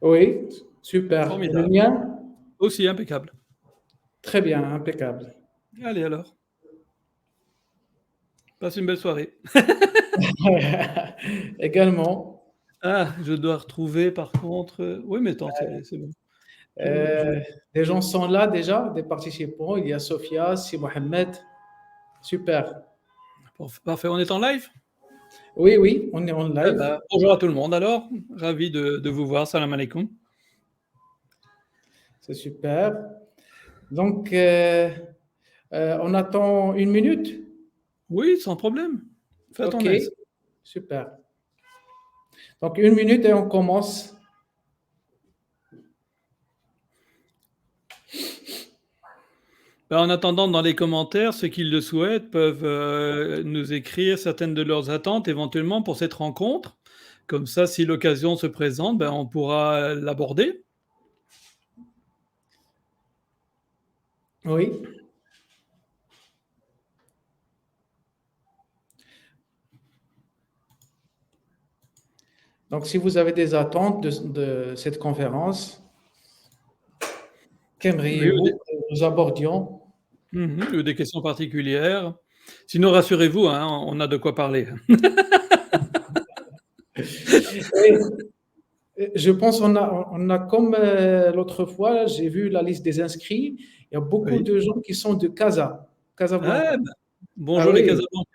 Oui, super. Et le Formidable. mien? Aussi impeccable. Très bien, impeccable. Allez alors, passe une belle soirée. Également, Ah, je dois retrouver par contre, oui mais attends, c'est bon. Je euh, des gens sont là déjà, des participants. Il y a Sophia, Si Mohamed. Super. parfait, on est en live? Oui, oui, on est en Eh live. ben, bonjour à tout le monde alors, ravi de vous voir, salam alaikum. C'est super. Donc, on attend une minute. Oui, sans problème, fais à ton OK, aise. super. Donc, une minute et on commence. Ben, en attendant, dans les commentaires, ceux qui le souhaitent peuvent, nous écrire certaines de leurs attentes éventuellement pour cette rencontre. Comme ça, si l'occasion se présente, ben, on pourra l'aborder. Oui. Donc, si vous avez des attentes de cette conférence, Oui, qu'aimeriez-vous que nous abordions? ou des questions particulières. Sinon, rassurez-vous, hein, on a de quoi parler. Oui, je pense on a comme l'autre fois, j'ai vu la liste des inscrits. Il y a beaucoup Oui. de gens qui sont de Ah, Casablanca. bah, Ah bonjour les oui, Casablancais.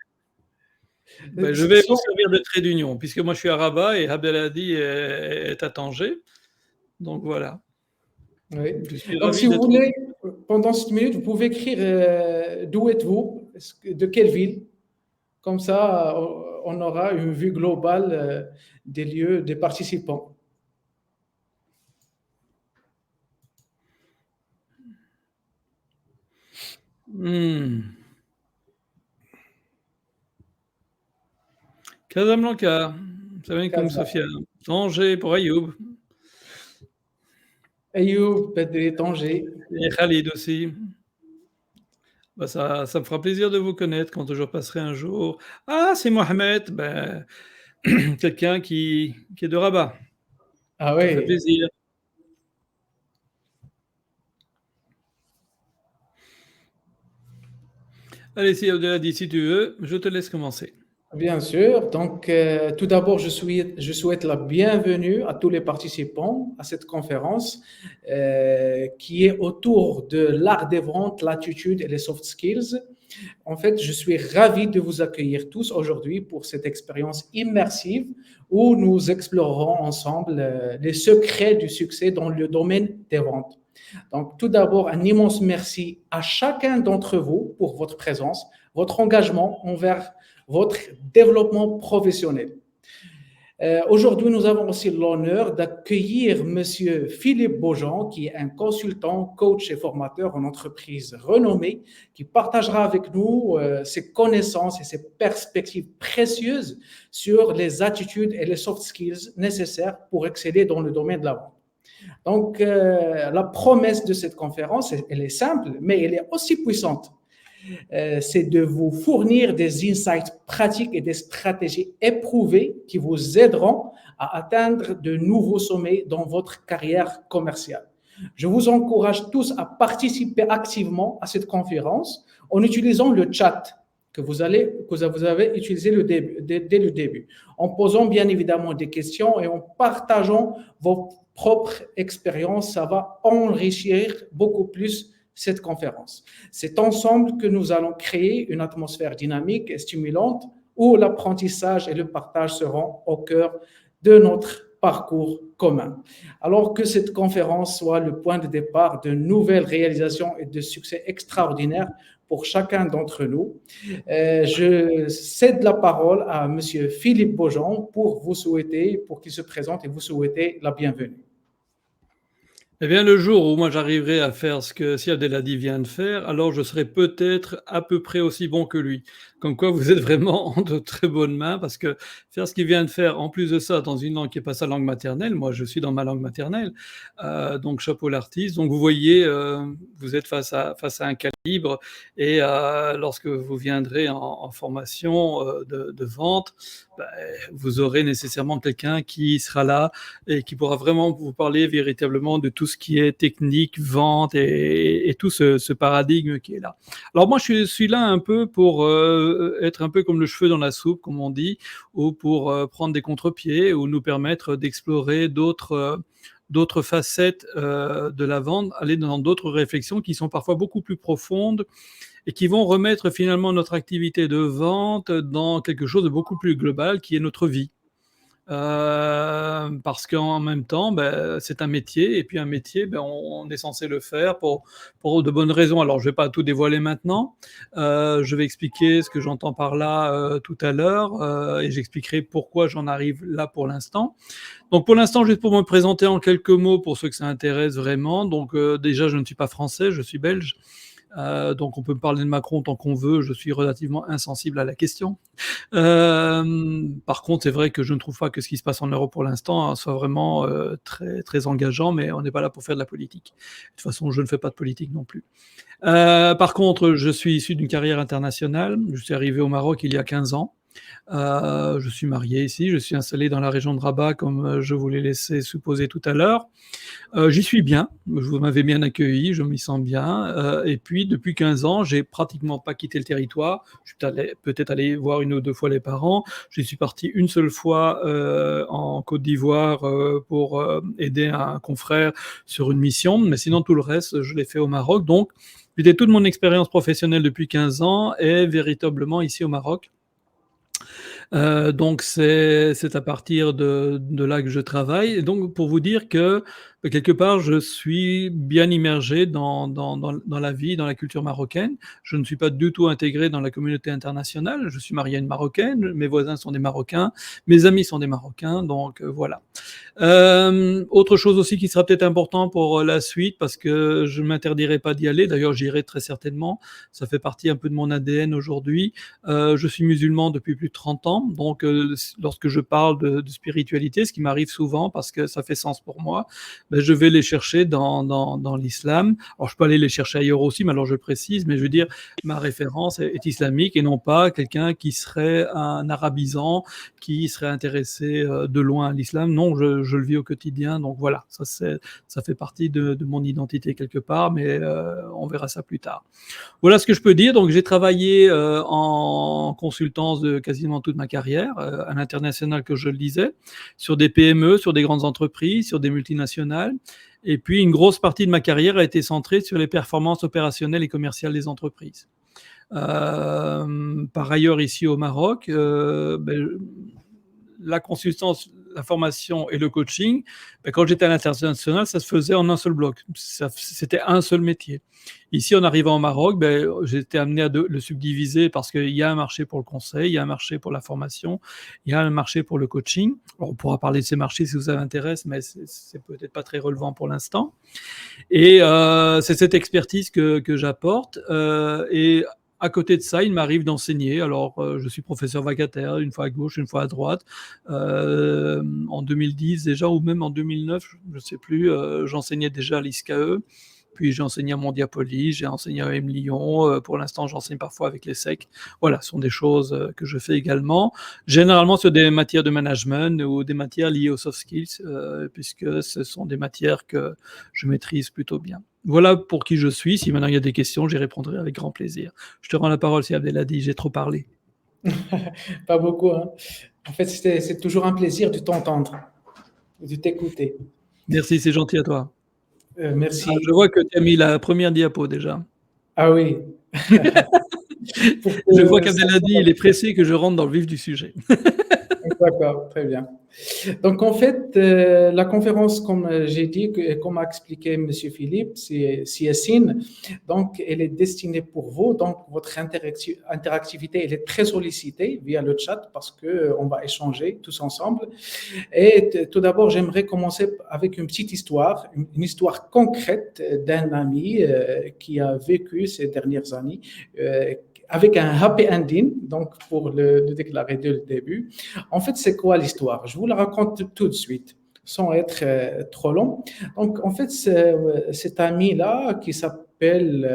Ben, je vais si vous servir de trait d'union puisque moi je suis à Rabat et Abdelhadi est à Tanger. Donc voilà, oui. je suis Donc, ravi si vous d'être. voulez, pendant cette minute, vous pouvez écrire d'où êtes-vous, de quelle ville. Comme ça, on aura une vue globale des lieux, des participants. Mmh. Casablanca, salam alaikum Casa. Sophia. Tanger pour Ayoub Ayoub, Bedri, Tanger. et Khalid aussi. Bah, ça me fera plaisir de vous connaître quand je passerai un jour. Ah, c'est Mohamed, ben, quelqu'un qui est de Rabat. Ah Ça fait oui, plaisir. Allez, si Abdelhadi, si tu veux, je te laisse commencer. bien sûr. Donc, tout d'abord, je souhaite la bienvenue à tous les participants à cette conférence qui est autour de l'art des ventes, l'attitude et les soft skills. En fait, je suis ravi de vous accueillir tous aujourd'hui pour cette expérience immersive où nous explorerons ensemble les secrets du succès dans le domaine des ventes. Donc, tout d'abord, un immense merci à chacun d'entre vous pour votre présence, votre engagement envers votre développement professionnel. Aujourd'hui, nous avons aussi l'honneur d'accueillir Monsieur Philippe Beaujean, qui est un consultant, coach et formateur en entreprise renommée, qui partagera avec nous ses connaissances et ses perspectives précieuses sur les attitudes et les soft skills nécessaires pour exceller dans le domaine de la vente. Donc, la promesse de cette conférence, elle est simple, mais elle est aussi puissante. C'est de vous fournir des insights pratiques et des stratégies éprouvées qui vous aideront à atteindre de nouveaux sommets dans votre carrière commerciale. Je vous encourage tous à participer activement à cette conférence en utilisant le chat que vous avez utilisé dès le début, en posant bien évidemment des questions et en partageant vos propres expériences. Ça va enrichir beaucoup plus cette conférence. C'est ensemble que nous allons créer une atmosphère dynamique et stimulante où l'apprentissage et le partage seront au cœur de notre parcours commun. Alors que cette conférence soit le point de départ de nouvelles réalisations et de succès extraordinaires pour chacun d'entre nous, je cède la parole à Monsieur Philippe Beaujean pour qu'il se présente et vous souhaiter la bienvenue. Eh bien, le jour où moi j'arriverai à faire ce que si Abdelhadi vient de faire, alors je serai peut-être à peu près aussi bon que lui. Comme quoi, vous êtes vraiment en de très bonnes mains parce que faire ce qu'il vient de faire, en plus de ça, dans une langue qui est pas sa langue maternelle, moi, je suis dans ma langue maternelle, donc chapeau l'artiste. Donc vous voyez, vous êtes face à un calibre et lorsque vous viendrez en formation, de vente, bah, vous aurez nécessairement quelqu'un qui sera là et qui pourra vraiment vous parler véritablement de tout ce qui est technique, vente et tout ce paradigme qui est là. Alors moi, je suis là un peu pour être un peu comme le cheveu dans la soupe, comme on dit, ou pour prendre des contre-pieds ou nous permettre d'explorer d'autres facettes de la vente, aller dans d'autres réflexions qui sont parfois beaucoup plus profondes et qui vont remettre finalement notre activité de vente dans quelque chose de beaucoup plus global qui est notre vie. Parce qu'en même temps, c'est un métier et puis un métier, on est censé le faire pour de bonnes raisons. Alors je vais pas tout dévoiler maintenant, je vais expliquer ce que j'entends par là, tout à l'heure, et j'expliquerai pourquoi j'en arrive là pour l'instant. Donc pour l'instant, juste pour me présenter en quelques mots pour ceux que ça intéresse vraiment, donc déjà je ne suis pas français, je suis belge. Donc on peut me parler de Macron tant qu'on veut, je suis relativement insensible à la question. Par contre, c'est vrai que je ne trouve pas que ce qui se passe en Europe pour l'instant soit vraiment très, très engageant, mais on n'est pas là pour faire de la politique. De toute façon, je ne fais pas de politique non plus. Par contre, je suis issu d'une carrière internationale. Je suis arrivé au Maroc il y a 15 ans. Je suis marié ici, je suis installé dans la région de Rabat, comme je vous l'ai laissé supposer tout à l'heure. J'y suis bien, vous m'avez bien accueilli, je m'y sens bien. Et puis, depuis 15 ans, j'ai pratiquement pas quitté le territoire. Je suis peut-être allé voir une ou deux fois les parents. Je suis parti une seule fois en Côte d'Ivoire pour aider un confrère sur une mission, mais sinon tout le reste, je l'ai fait au Maroc. Donc, toute mon expérience professionnelle depuis 15 ans est véritablement ici au Maroc. Donc c'est à partir de là que je travaille et donc pour vous dire que, quelque part, je suis bien immergé dans la vie, dans la culture marocaine. Je ne suis pas du tout intégré dans la communauté internationale. Je suis marié à une Marocaine, mes voisins sont des Marocains, mes amis sont des Marocains, donc voilà. Autre chose aussi qui sera peut-être important pour la suite, parce que je ne m'interdirai pas d'y aller, d'ailleurs j'irai très certainement, ça fait partie un peu de mon ADN aujourd'hui. Je suis musulman depuis plus de 30 ans, donc lorsque je parle de spiritualité, ce qui m'arrive souvent parce que ça fait sens pour moi, je vais les chercher dans l'islam. Alors je peux aller les chercher ailleurs aussi, mais alors je précise, mais je veux dire, ma référence est islamique et non pas quelqu'un qui serait un arabisant, qui serait intéressé de loin à l'islam. Non, je le vis au quotidien, donc voilà, ça fait partie de mon identité quelque part, mais on verra ça plus tard. Voilà ce que je peux dire. Donc j'ai travaillé en consultance de quasiment toute ma carrière, à l'international que je le disais, sur des PME, sur des grandes entreprises, sur des multinationales. Et puis une grosse partie de ma carrière a été centrée sur les performances opérationnelles et commerciales des entreprises. Par ailleurs, ici au Maroc, la consultance, la formation et le coaching, quand j'étais à l'international, ça se faisait en un seul bloc. C'était un seul métier. Ici, en arrivant au Maroc, j'ai été amené à le subdiviser parce qu'il y a un marché pour le conseil, il y a un marché pour la formation, il y a un marché pour le coaching. Alors, on pourra parler de ces marchés si vous intéresse, mais c'est peut-être pas très relevant pour l'instant. Et c'est cette expertise que j'apporte. Et à côté de ça, il m'arrive d'enseigner. Alors, je suis professeur vacataire, une fois à gauche, une fois à droite. En 2010 déjà, ou même en 2009, je ne sais plus, j'enseignais déjà à l'ISCAE. Puis j'ai enseigné à Mondiapolis, j'ai enseigné à EM Lyon. Pour l'instant, j'enseigne parfois avec les SEC. Voilà, ce sont des choses que je fais également. Généralement sur des matières de management ou des matières liées aux soft skills, puisque ce sont des matières que je maîtrise plutôt bien. Voilà pour qui je suis. Si maintenant il y a des questions, j'y répondrai avec grand plaisir. Je te rends la parole, si Abdelhadi, j'ai trop parlé. Pas beaucoup, hein. En fait, c'est toujours un plaisir de t'entendre, de t'écouter. Merci, c'est gentil à toi. Merci. Je vois que tu as mis la première diapo déjà. Ah oui. Je vois qu'Abdelhadi, il est pressé que je rentre dans le vif du sujet. D'accord, très bien. Donc, en fait, la conférence, comme j'ai dit, comme a expliqué M. Philippe, c'est Yassine. Donc, elle est destinée pour vous. Donc, votre interactivité, elle est très sollicitée via le chat parce qu'on va échanger tous ensemble. Et tout d'abord, j'aimerais commencer avec une petite histoire, une histoire concrète d'un ami qui a vécu ces dernières années avec un happy ending, donc pour le déclarer dès le début. En fait, c'est quoi l'histoire? Je vous la raconte tout de suite, sans être trop long. Donc, en fait, cet ami-là qui s'appelle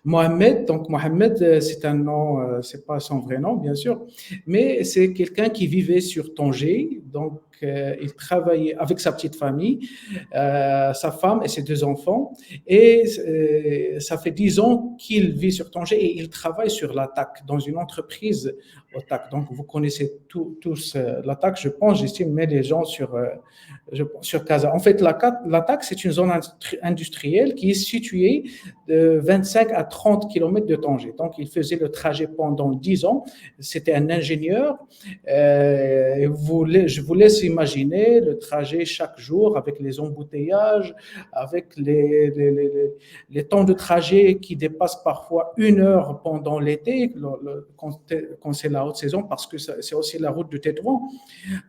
Mohamed. Donc, Mohamed, c'est un nom, c'est pas son vrai nom, bien sûr, mais c'est quelqu'un qui vivait sur Tanger. Donc, il travaillait avec sa petite famille, sa femme et ses deux enfants. Et ça fait 10 ans qu'il vit sur Tanger et il travaille sur l'attaque dans une entreprise au TAC. Donc, vous connaissez tous l'attaque, je pense, j'estime, mais les gens sur Casa. En fait, l'attaque, c'est une zone industrielle qui est située de 25 à 30 kilomètres de Tanger. Donc, il faisait le trajet pendant 10 ans. C'était un ingénieur. Je vous laisse imaginer le trajet chaque jour avec les embouteillages, avec les temps de trajet qui dépassent parfois 1 heure pendant l'été, quand c'est la haute saison, parce que c'est aussi la route de Tétouan.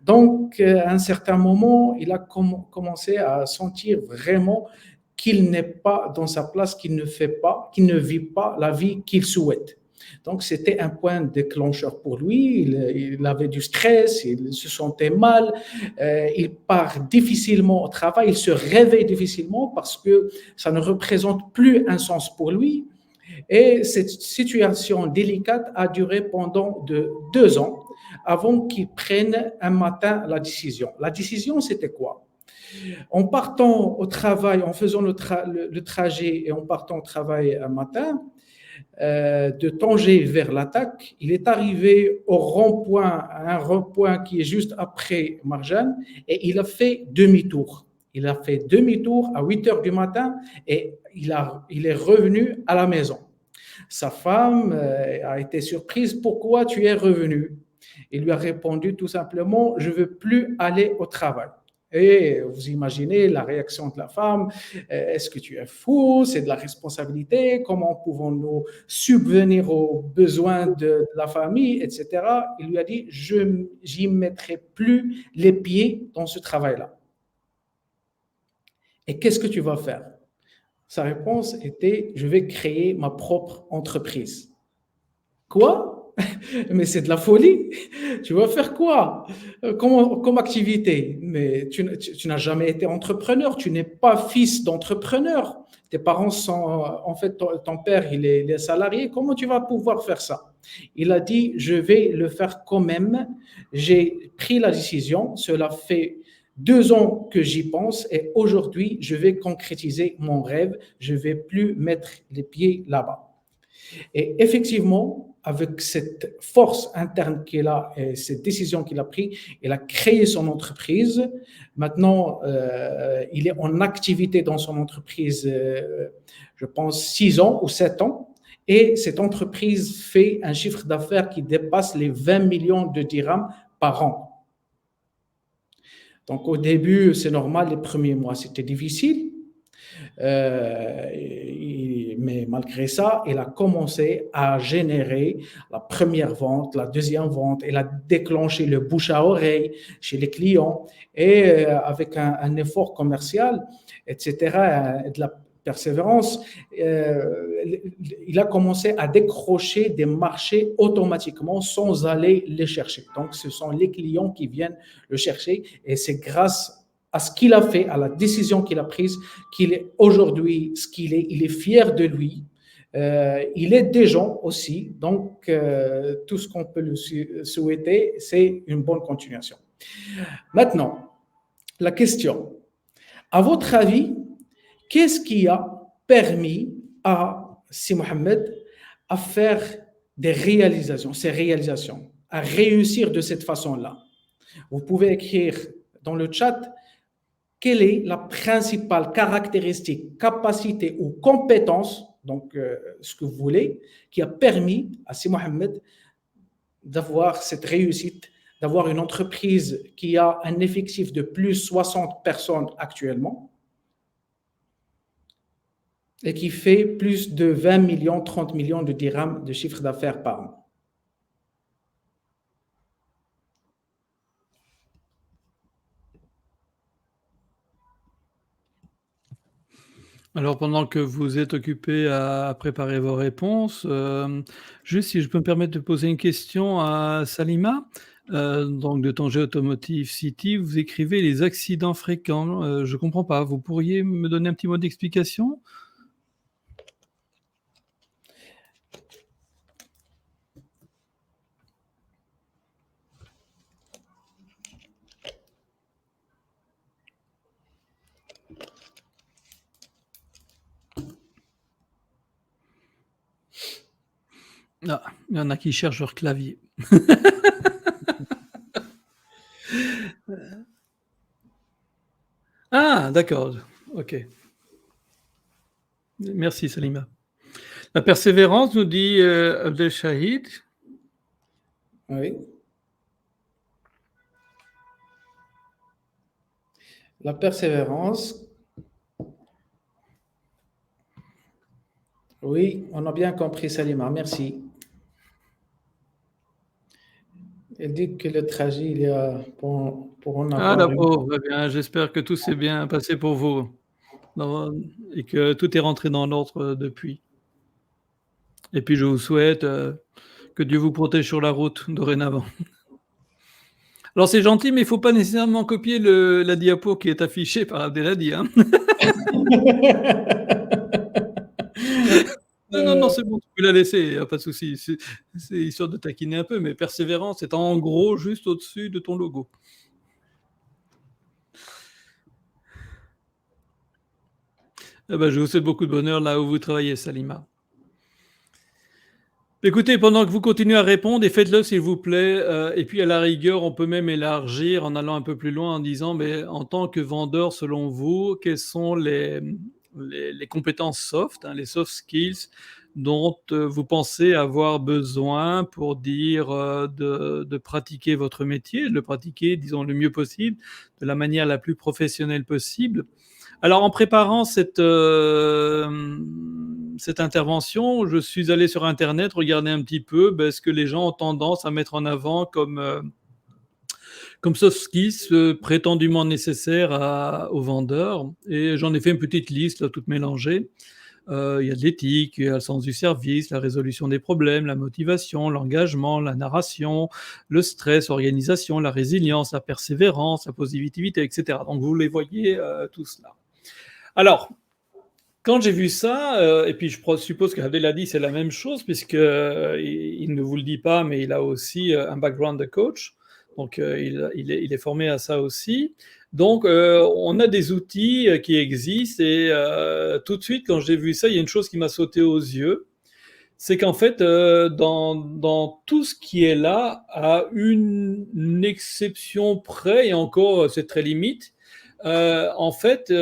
Donc, à un certain moment, il a commencé à sentir vraiment qu'il n'est pas dans sa place, qu'il ne fait pas, qu'il ne vit pas la vie qu'il souhaite. Donc, c'était un point déclencheur pour lui. Il avait du stress, il se sentait mal, il part difficilement au travail, il se réveille difficilement parce que ça ne représente plus un sens pour lui. Et cette situation délicate a duré pendant 2 ans avant qu'il prenne un matin la décision. La décision, c'était quoi? En partant au travail, en faisant le trajet et en partant au travail un matin, de Tanger vers l'attaque, il est arrivé au rond-point, à un rond-point qui est juste après Marjane, et il a fait demi-tour. Il a fait demi-tour à 8 heures du matin et il est revenu à la maison. Sa femme a été surprise. Pourquoi tu es revenu? Il lui a répondu tout simplement, je ne veux plus aller au travail. Et vous imaginez la réaction de la femme, est-ce que tu es fou? C'est de la responsabilité, comment pouvons-nous subvenir aux besoins de la famille, etc. Il lui a dit, j'y mettrai plus les pieds dans ce travail-là. Et qu'est-ce que tu vas faire? Sa réponse était, je vais créer ma propre entreprise. Quoi? Mais c'est de la folie. Tu vas faire quoi comme activité? Mais tu n'as jamais été entrepreneur. Tu n'es pas fils d'entrepreneur. Tes parents sont, en fait, ton père, il est salarié. Comment tu vas pouvoir faire ça? Il a dit, je vais le faire quand même. J'ai pris la décision. Cela fait 2 ans que j'y pense et aujourd'hui, je vais concrétiser mon rêve. Je ne vais plus mettre les pieds là-bas. Et effectivement, avec cette force interne qu'il a et cette décision qu'il a prise, il a créé son entreprise. Maintenant, il est en activité dans son entreprise, je pense, 6 ans ou 7 ans. Et cette entreprise fait un chiffre d'affaires qui dépasse les 20 millions de dirhams par an. Donc, au début, c'est normal, les premiers mois, c'était difficile. Mais malgré ça, il a commencé à générer la première vente, la deuxième vente. Il a déclenché le bouche à oreille chez les clients et avec un effort commercial, etc., de la persévérance, il a commencé à décrocher des marchés automatiquement sans aller les chercher. Donc, ce sont les clients qui viennent le chercher et c'est grâce à ce qu'il a fait, à la décision qu'il a prise, qu'il est aujourd'hui ce qu'il est. Il est fier de lui. Il aide des gens aussi. Donc, tout ce qu'on peut lui souhaiter, c'est une bonne continuation. Maintenant, la question. À votre avis, qu'est-ce qui a permis à Si Mohamed à faire ces réalisations, à réussir de cette façon-là? Vous pouvez écrire dans le chat quelle est la principale caractéristique, capacité ou compétence, donc ce que vous voulez, qui a permis à Si Mohamed d'avoir cette réussite, d'avoir une entreprise qui a un effectif de plus 60 personnes actuellement et qui fait plus de 20 millions, 30 millions de dirhams de chiffre d'affaires par an. Alors pendant que vous êtes occupé à préparer vos réponses, juste si je peux me permettre de poser une question à Salima, donc de Tanger Automotive City, vous écrivez les accidents fréquents, je comprends pas. Vous pourriez me donner un petit mot d'explication? Ah, il y en a qui cherchent leur clavier. Ah d'accord, OK. Merci Salima. La persévérance nous dit, Abdelshahid. Oui. La persévérance, oui, on a bien compris, Salima, merci. Elle dit que le trajet, il y a pour en Ah avoir la une. pauvre, eh bien j'espère que tout s'est bien passé pour vous dans et que tout est rentré dans l'ordre, depuis. Et puis je vous souhaite, que Dieu vous protège sur la route dorénavant. Alors c'est gentil, mais il faut pas nécessairement copier la diapo qui est affichée par Abdelhadi, hein. Non, non, non, c'est bon, tu peux la laisser, il y a pas de souci. C'est histoire de taquiner un peu, mais persévérance est en gros juste au-dessus de ton logo. Eh ben, je vous souhaite beaucoup de bonheur là où vous travaillez, Salima. Écoutez, pendant que vous continuez à répondre et faites-le s'il vous plaît, et puis à la rigueur, on peut même élargir en allant un peu plus loin en disant: «Mais en tant que vendeur, selon vous, quelles sont les compétences soft, hein, les soft skills dont, vous pensez avoir besoin pour dire, de pratiquer votre métier, de le pratiquer, disons, le mieux possible, de la manière la plus professionnelle possible?» Alors en préparant cette intervention, je suis allé sur internet regarder un petit peu, ce que les gens ont tendance à mettre en avant comme soft skills, prétendument nécessaires aux vendeurs et j'en ai fait une petite liste là, toute mélangée. Il y a de l'éthique, il y a le sens du service, la résolution des problèmes, la motivation, l'engagement, la narration, le stress, l'organisation, la résilience, la persévérance, la positivité et cetera. Donc vous les voyez, tous là. Alors, quand j'ai vu ça, et puis suppose qu'Abdel a dit c'est la même chose puisque, il ne vous le dit pas, mais il a aussi, un background de coach. Donc, il est formé à ça aussi. Donc, on a des outils, qui existent et tout de suite quand j'ai vu ça, il y a une chose qui m'a sauté aux yeux. C'est qu'en fait, dans tout ce qui est là, à une exception près et encore, c'est très limite, en fait,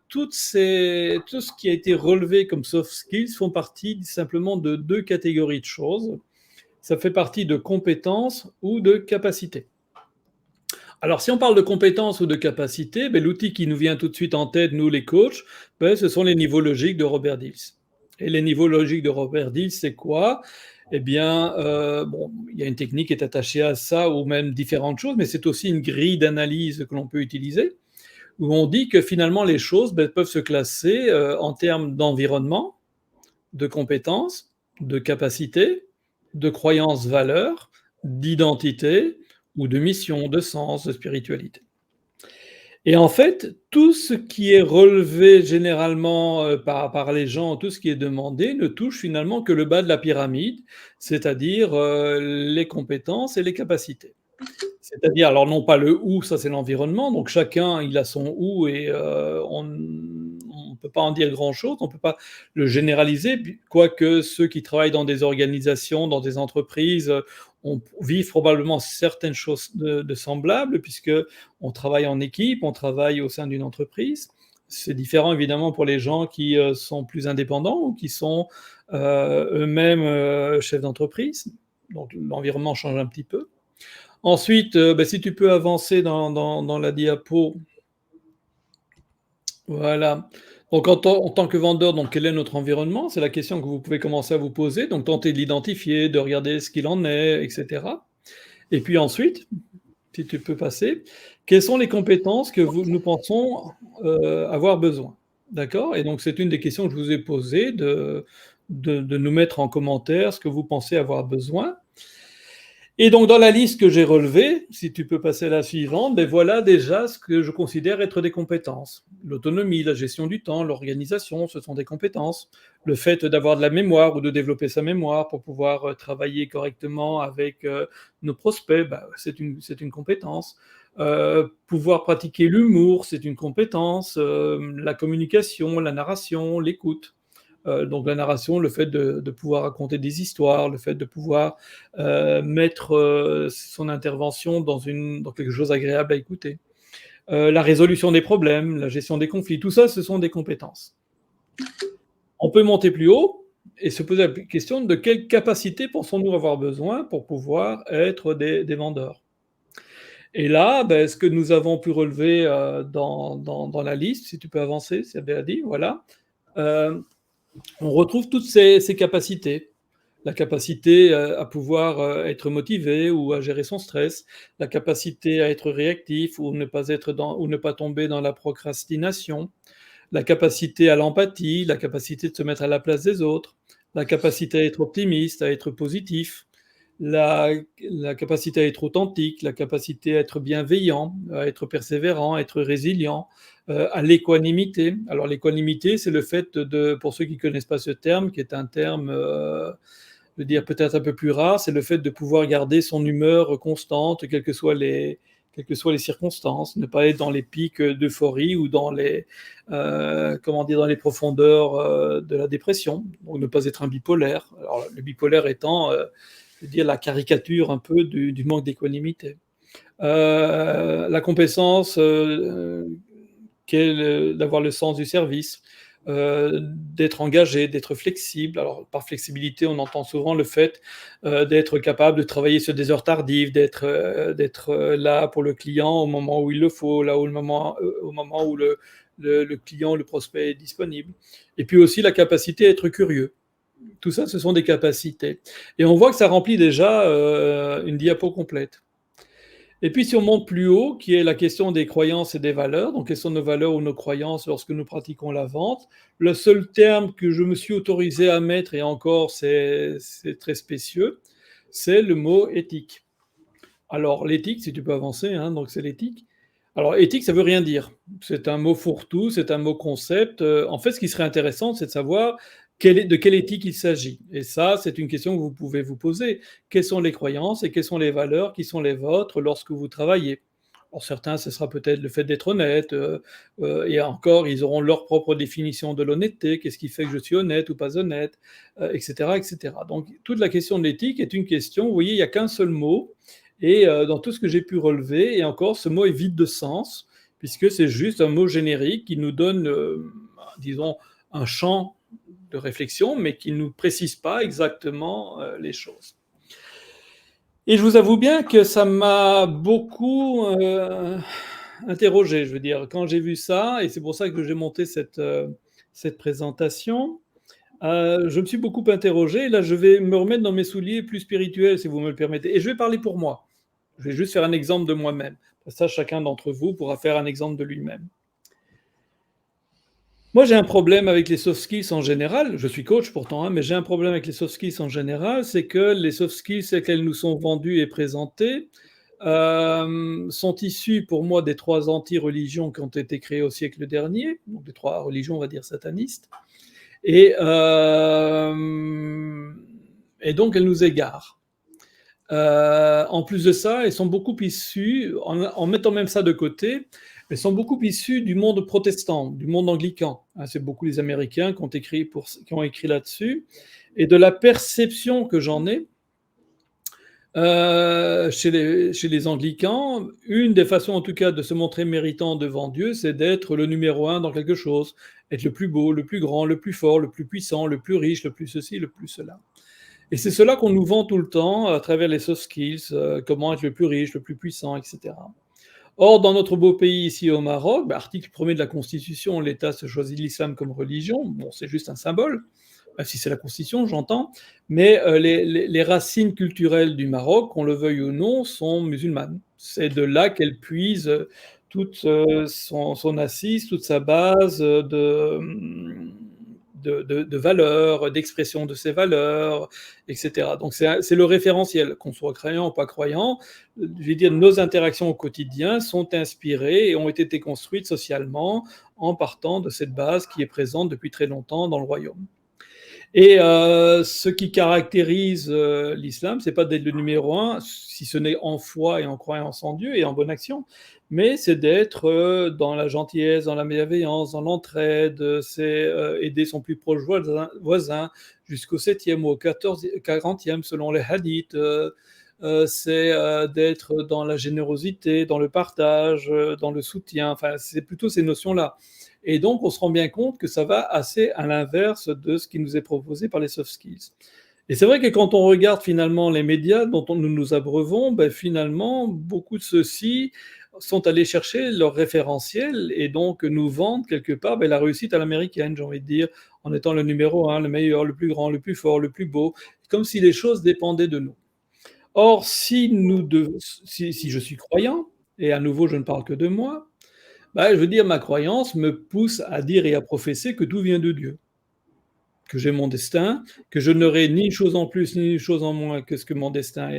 tout ce qui a été relevé comme soft skills font partie simplement de 2 catégories de choses. Ça fait partie de compétences ou de capacités. Alors, si on parle de compétences ou de capacités, l'outil qui nous vient tout de suite en tête, nous les coachs, ce sont les niveaux logiques de Robert Dills. Et les niveaux logiques de Robert Dills, c'est quoi? Eh bien, bon, il y a une technique qui est attachée à ça ou même différentes choses, mais c'est aussi une grille d'analyse que l'on peut utiliser où on dit que finalement les choses peuvent se classer en termes d'environnement, de compétences, de capacités, de croyances, valeurs, d'identité ou de mission, de sens, de spiritualité. Et en fait, tout ce qui est relevé généralement par les gens, tout ce qui est demandé, ne touche finalement que le bas de la pyramide, c'est-à-dire les compétences et les capacités. C'est-à-dire, alors non pas le où, ça c'est l'environnement, donc chacun il a son où et on ne peut pas en dire grand-chose, on ne peut pas le généraliser, quoique ceux qui travaillent dans des organisations, dans des entreprises, vivent probablement certaines choses de semblables, puisque on travaille en équipe, on travaille au sein d'une entreprise. C'est différent évidemment pour les gens qui sont plus indépendants ou qui sont eux-mêmes chefs d'entreprise, donc l'environnement change un petit peu. Ensuite, si tu peux avancer dans la diapo. Voilà. Donc en tant que vendeur, donc quel est notre environnement? C'est la question que vous pouvez commencer à vous poser, donc tenter de l'identifier, de regarder ce qu'il en est et cetera. Et puis ensuite, si tu peux passer, quelles sont les compétences que nous pensons, avoir besoin? D'accord? Et donc c'est une des questions que je vous ai posées de nous mettre en commentaire ce que vous pensez avoir besoin. Et donc dans la liste que j'ai relevée, si tu peux passer à la suivante, ben voilà déjà ce que je considère être des compétences. L'autonomie, la gestion du temps, l'organisation, ce sont des compétences. Le fait d'avoir de la mémoire ou de développer sa mémoire pour pouvoir travailler correctement avec nos prospects, bah, c'est une compétence. Pouvoir pratiquer l'humour, c'est une compétence. La communication, la narration, l'écoute. Donc la narration, le fait de pouvoir raconter des histoires, le fait de pouvoir mettre son intervention dans quelque chose d'agréable à écouter. La résolution des problèmes, la gestion des conflits, tout ça, ce sont des compétences. On peut monter plus haut et se poser la question de quelle capacité pensons-nous avoir besoin pour pouvoir être des vendeurs. Et là, ben, ce que nous avons pu relever dans la liste, si tu peux avancer, c'est bien dit, voilà. Euh, on retrouve toutes ces capacités. La capacité à pouvoir être motivé ou à gérer son stress, la capacité à être réactif ou ne pas tomber dans la procrastination, la capacité à l'empathie, la capacité de se mettre à la place des autres, la capacité à être optimiste, à être positif, la, la capacité à être authentique, la capacité à être bienveillant, à être persévérant, à être résilient, à l'équanimité. Alors l'équanimité, c'est le fait de, pour ceux qui ne connaissent pas ce terme, qui est un terme, je veux dire peut-être un peu plus rare, c'est le fait de pouvoir garder son humeur constante, quelles que soient les circonstances, ne pas être dans les pics d'euphorie ou dans comment dire, dans les profondeurs de la dépression, donc ne pas être un bipolaire. Alors, le bipolaire étant, je veux dire, la caricature un peu du manque d'équanimité. La compétence d'avoir le sens du service, d'être engagé, d'être flexible. Alors, par flexibilité, on entend souvent le fait d'être capable de travailler sur des heures tardives, d'être là pour le client au moment où il le faut, là où au moment où le client, le prospect est disponible. Et puis aussi la capacité à être curieux. Tout ça, ce sont des capacités. Et on voit que ça remplit déjà une diapo complète. Et puis si on monte plus haut, qui est la question des croyances et des valeurs, donc quelles sont nos valeurs ou nos croyances lorsque nous pratiquons la vente, le seul terme que je me suis autorisé à mettre, et encore c'est très spécieux, c'est le mot éthique. Alors l'éthique, si tu peux avancer, hein, donc c'est l'éthique. Alors éthique, ça veut rien dire. C'est un mot fourre-tout, c'est un mot concept. En fait, ce qui serait intéressant, c'est de savoir de quelle éthique il s'agit. Et ça, c'est une question que vous pouvez vous poser. Quelles sont les croyances et quelles sont les valeurs qui sont les vôtres lorsque vous travaillez? Pour certains, ce sera peut-être le fait d'être honnête, et encore, ils auront leur propre définition de l'honnêteté. Qu'est-ce qui fait que je suis honnête ou pas honnête, etc., etc. Donc toute la question de l'éthique est une question, vous voyez, il n'y a qu'un seul mot, et dans tout ce que j'ai pu relever, et encore, ce mot est vide de sens, puisque c'est juste un mot générique qui nous donne, disons, un champ de réflexion, mais qui ne nous précise pas exactement les choses. Et je vous avoue bien que ça m'a beaucoup interrogé, je veux dire, quand j'ai vu ça, et c'est pour ça que j'ai monté cette présentation. Je me suis beaucoup interrogé. Là, je vais me remettre dans mes souliers plus spirituels, si vous me le permettez. Et je vais parler pour moi. Je vais juste faire un exemple de moi-même. Ça, chacun d'entre vous pourra faire un exemple de lui-même. Moi, j'ai un problème avec les soft skills en général. Je suis coach pourtant, hein, mais j'ai un problème avec les soft skills en général. C'est que les soft skills telles qu'elles nous sont vendues et présentées sont issues pour moi des 3 anti-religions qui ont été créées au siècle dernier, donc des 3 religions, on va dire, satanistes. Et donc, elles nous égarent. En plus de ça, elles sont beaucoup issues, en mettant même ça de côté, elles sont beaucoup issues du monde protestant, du monde anglican. C'est beaucoup les Américains qui ont écrit là-dessus. Et de la perception que j'en ai, chez les anglicans, une des façons en tout cas de se montrer méritant devant Dieu, c'est d'être le numéro 1 dans quelque chose, être le plus beau, le plus grand, le plus fort, le plus puissant, le plus riche, le plus ceci, le plus cela. Et c'est cela qu'on nous vend tout le temps à travers les soft skills, comment être le plus riche, le plus puissant, etc. Or, dans notre beau pays ici au Maroc, article 1er de la Constitution, l'État se choisit l'islam comme religion. Bon, c'est juste un symbole, même si c'est la Constitution, j'entends, mais les racines culturelles du Maroc, qu'on le veuille ou non, sont musulmanes. C'est de là qu'elles puisent toute son assise, toute sa base de valeurs, d'expression de ces valeurs, etc. Donc c'est le référentiel, qu'on soit croyant ou pas croyant. Je veux dire, nos interactions au quotidien sont inspirées et ont été construites socialement en partant de cette base qui est présente depuis très longtemps dans le royaume. Et ce qui caractérise l'islam, c'est pas d'être le numéro un, si ce n'est en foi et en croyance en Dieu et en bonne action, mais c'est d'être dans la gentillesse, dans la bienveillance, dans l'entraide, c'est aider son plus proche voisin jusqu'au 7e ou au 40e selon les hadiths. C'est d'être dans la générosité, dans le partage, dans le soutien. Enfin, c'est plutôt ces notions-là. Et donc, on se rend bien compte que ça va assez à l'inverse de ce qui nous est proposé par les soft skills. Et c'est vrai que quand on regarde finalement les médias dont nous nous abreuvons, ben finalement, beaucoup de ceux-ci sont allés chercher leur référentiel et donc nous vendent quelque part ben, la réussite à l'américaine, j'ai envie de dire, en étant le numéro un, le meilleur, le plus grand, le plus fort, le plus beau, comme si les choses dépendaient de nous. Or, si je suis croyant, et à nouveau je ne parle que de moi, bah, je veux dire, ma croyance me pousse à dire et à professer que tout vient de Dieu, que j'ai mon destin, que je n'aurai ni une chose en plus ni une chose en moins que ce que mon destin,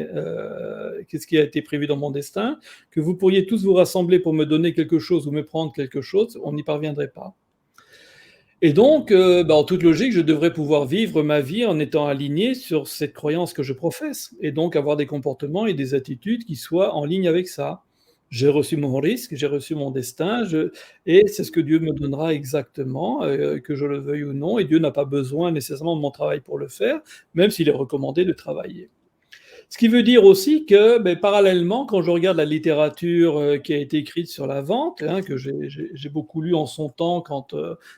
qu'est-ce qui a été prévu dans mon destin, que vous pourriez tous vous rassembler pour me donner quelque chose ou me prendre quelque chose, on n'y parviendrait pas. Et donc, bah, en toute logique, je devrais pouvoir vivre ma vie en étant aligné sur cette croyance que je professe, et donc avoir des comportements et des attitudes qui soient en ligne avec ça. J'ai reçu mon risque, j'ai reçu mon destin, et c'est ce que Dieu me donnera exactement, que je le veuille ou non, et Dieu n'a pas besoin nécessairement de mon travail pour le faire, même s'il est recommandé de travailler. Ce qui veut dire aussi que, beh, parallèlement, quand je regarde la littérature qui a été écrite sur la vente, hein, que j'ai beaucoup lu en son temps quand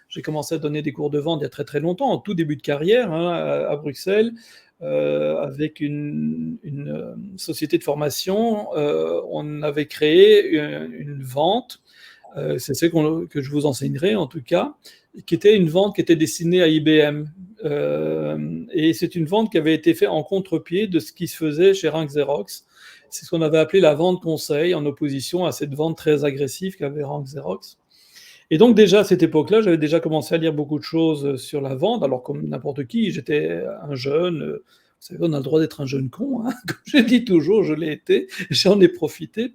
j'ai commencé à donner des cours de vente il y a très très longtemps, en tout début de carrière, hein, à Bruxelles, avec une société de formation, on avait créé une vente, c'est ce que je vous enseignerai en tout cas, qui était une vente qui était destinée à IBM. Et c'est une vente qui avait été faite en contre-pied de ce qui se faisait chez Rank Xerox. C'est ce qu'on avait appelé la vente conseil, en opposition à cette vente très agressive qu'avait Rank Xerox. Et donc déjà à cette époque-là, j'avais déjà commencé à lire beaucoup de choses sur la vente, alors comme n'importe qui, j'étais un jeune, vous savez, on a le droit d'être un jeune con, hein, comme je dis toujours, je l'ai été, j'en ai profité.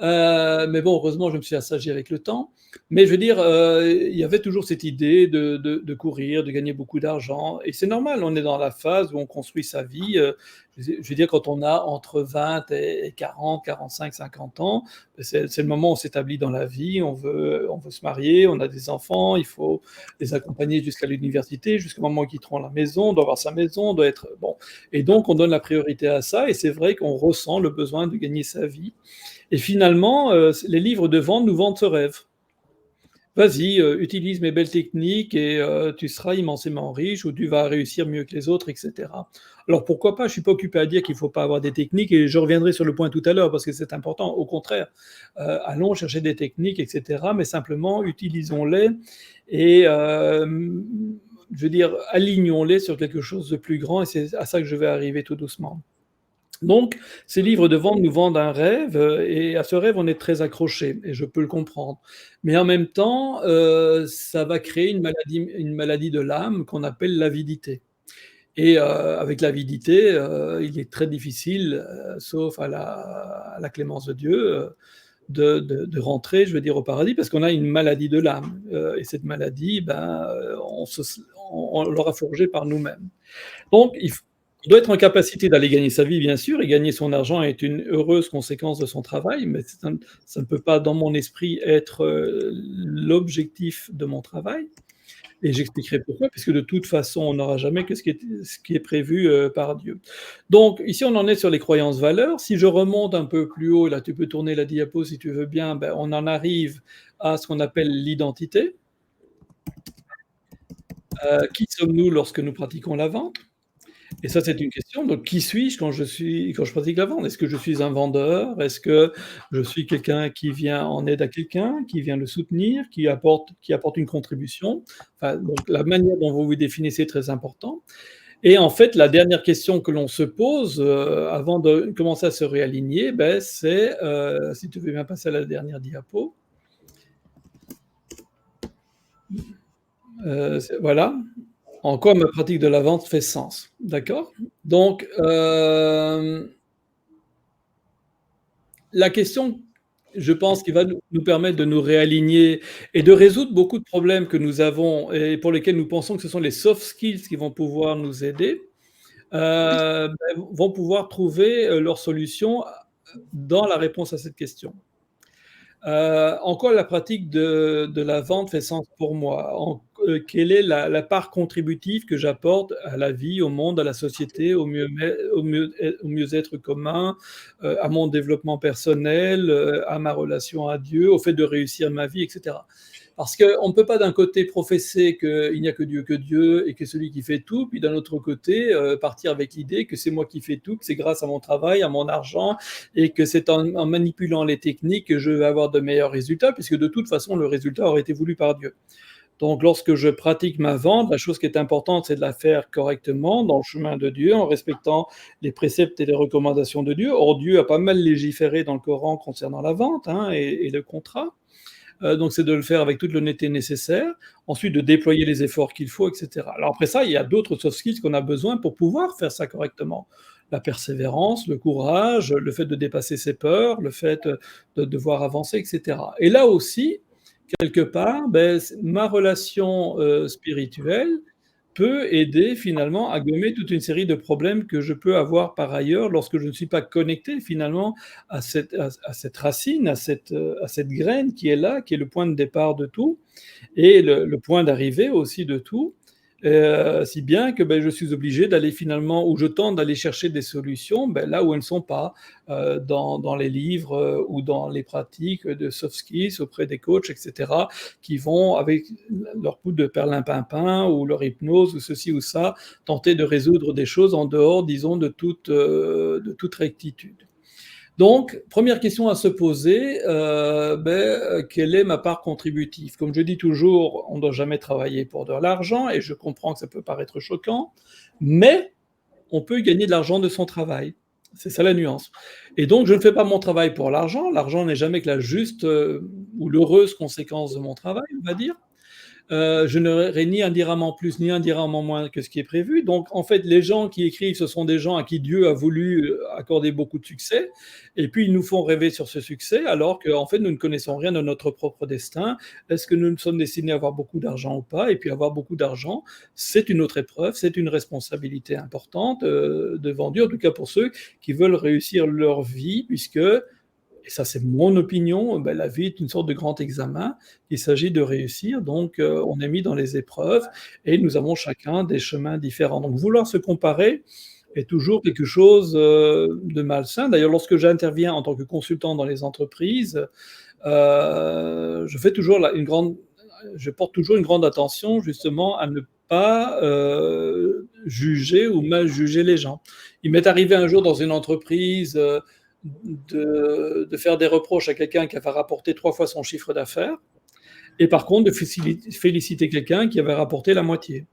Mais bon, heureusement, je me suis assagi avec le temps. Mais je veux dire, il y avait toujours cette idée de courir, de gagner beaucoup d'argent. Et c'est normal, on est dans la phase où on construit sa vie. Je veux dire, quand on a entre 20 et 40, 45, 50 ans, c'est le moment où on s'établit dans la vie, on veut se marier, on a des enfants, il faut les accompagner jusqu'à l'université, jusqu'au moment où ils quitteront la maison, on doit avoir sa maison, on doit être... Bon. Et donc, on donne la priorité à ça, et c'est vrai qu'on ressent le besoin de gagner sa vie. Et finalement, les livres de vente nous vendent ce rêve. Vas-y, utilise mes belles techniques et tu seras immensément riche ou tu vas réussir mieux que les autres, etc. Alors pourquoi pas, je suis pas occupé à dire qu'il faut pas avoir des techniques et je reviendrai sur le point tout à l'heure parce que c'est important. Au contraire, allons chercher des techniques, etc. Mais simplement utilisons-les et je veux dire, alignons-les sur quelque chose de plus grand et c'est à ça que je vais arriver tout doucement. Donc, ces livres de vente nous vendent un rêve et à ce rêve, on est très accroché et je peux le comprendre. Mais en même temps, ça va créer une maladie de l'âme qu'on appelle l'avidité. Et avec l'avidité, il est très difficile, sauf à la clémence de Dieu, de rentrer, je veux dire, au paradis parce qu'on a une maladie de l'âme. Et cette maladie, ben, on l'aura forgée par nous-mêmes. Donc, il doit être en capacité d'aller gagner sa vie, bien sûr, et gagner son argent est une heureuse conséquence de son travail, mais ça ne peut pas, dans mon esprit, être l'objectif de mon travail. Et j'expliquerai pourquoi, puisque de toute façon, on n'aura jamais que ce qui est prévu par Dieu. Donc, ici, on en est sur les croyances-valeurs. Si je remonte un peu plus haut, là, tu peux tourner la diapo si tu veux bien, ben, on en arrive à ce qu'on appelle l'identité. Qui sommes-nous lorsque nous pratiquons la vente? Et ça, c'est une question. Donc, qui suis-je quand je pratique la vente? Est-ce que je suis un vendeur? Est-ce que je suis quelqu'un qui vient en aide à quelqu'un, qui vient le soutenir, qui apporte une contribution? Enfin, donc, la manière dont vous vous définissez est très important. Et en fait, la dernière question que l'on se pose avant de commencer à se réaligner, ben, c'est, si tu veux bien passer à la dernière diapo. Voilà, en quoi ma pratique de la vente fait sens, d'accord? Donc, la question, je pense, qui va nous permettre de nous réaligner et de résoudre beaucoup de problèmes que nous avons et pour lesquels nous pensons que ce sont les soft skills qui vont pouvoir nous aider, vont pouvoir trouver, leur solution, dans la réponse à cette question. En quoi la pratique de la vente fait sens pour moi? Quelle est la part contributive que j'apporte à la vie, au monde, à la société, au mieux-être commun, à mon développement personnel, à ma relation à Dieu, au fait de réussir ma vie et cetera. Parce qu'on ne peut pas d'un côté professer qu'il n'y a que Dieu et que c'est lui qui fait tout, puis d'un autre côté, partir avec l'idée que c'est moi qui fais tout, que c'est grâce à mon travail, à mon argent et que c'est en manipulant les techniques que je vais avoir de meilleurs résultats, puisque de toute façon, le résultat aurait été voulu par Dieu. Donc, lorsque je pratique ma vente, la chose qui est importante, c'est de la faire correctement, dans le chemin de Dieu, en respectant les préceptes et les recommandations de Dieu. Or, Dieu a pas mal légiféré dans le Coran concernant la vente, hein, et le contrat. Donc, c'est de le faire avec toute l'honnêteté nécessaire. Ensuite, de déployer les efforts qu'il faut, et cetera. Alors après ça, il y a d'autres soft skills qu'on a besoin pour pouvoir faire ça correctement. La persévérance, le courage, le fait de dépasser ses peurs, le fait, de devoir avancer, et cetera. Et là aussi, quelque part, ma relation, spirituelle peut aider finalement à gommer toute une série de problèmes que je peux avoir par ailleurs lorsque je ne suis pas connecté finalement à cette racine, à cette graine qui est là, qui est le point de départ de tout et le point d'arrivée aussi de tout, si bien que, je suis obligé d'aller finalement ou je tente d'aller chercher des solutions, là où elles ne sont pas, dans les livres, ou dans les pratiques de soft skills auprès des coachs et cetera, qui vont avec leur coup de perlimpinpin ou leur hypnose ou ceci ou ça, tenter de résoudre des choses en dehors, disons, de toute rectitude. Donc, première question à se poser, quelle est ma part contributive? Comme je dis toujours, on ne doit jamais travailler pour de l'argent et je comprends que ça peut paraître choquant, mais on peut gagner de l'argent de son travail. C'est ça la nuance. Et donc, je ne fais pas mon travail pour l'argent. L'argent n'est jamais que la juste, ou l'heureuse conséquence de mon travail, on va dire. Je n'aurai ni un dirham en plus, ni un dirham en moins que ce qui est prévu. Donc, en fait, les gens qui écrivent, ce sont des gens à qui Dieu a voulu accorder beaucoup de succès, et puis ils nous font rêver sur ce succès, alors qu'en fait, nous ne connaissons rien de notre propre destin. Est-ce que nous sommes destinés à avoir beaucoup d'argent ou pas? Et puis avoir beaucoup d'argent, c'est une autre épreuve, c'est une responsabilité importante devant Dieu, en tout cas pour ceux qui veulent réussir leur vie, puisque et ça c'est mon opinion, la vie est une sorte de grand examen. Il s'agit de réussir, donc on est mis dans les épreuves et nous avons chacun des chemins différents. Donc vouloir se comparer est toujours quelque chose, de malsain. D'ailleurs, lorsque j'interviens en tant que consultant dans les entreprises, je fais toujours je porte toujours une grande attention justement à ne pas, juger ou mal juger les gens. Il m'est arrivé un jour dans une entreprise, de faire des reproches à quelqu'un qui avait rapporté 3 fois son chiffre d'affaires et par contre de féliciter quelqu'un qui avait rapporté la moitié.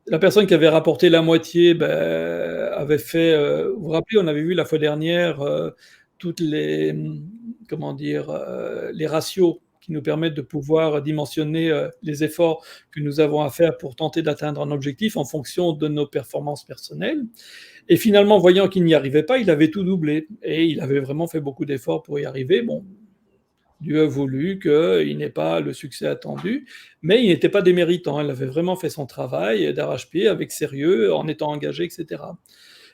La personne qui avait rapporté la moitié, avait fait, vous vous rappelez, on avait vu la fois dernière, toutes les, comment dire? Les ratios qui nous permettent de pouvoir dimensionner, les efforts que nous avons à faire pour tenter d'atteindre un objectif en fonction de nos performances personnelles et finalement, voyant qu'il n'y arrivait pas, il avait tout doublé et il avait vraiment fait beaucoup d'efforts pour y arriver. Bon, Dieu a voulu qu'il n'ait pas le succès attendu, mais il n'était pas déméritant. Il avait vraiment fait son travail d'arrache-pied avec sérieux, en étant engagé, et cetera.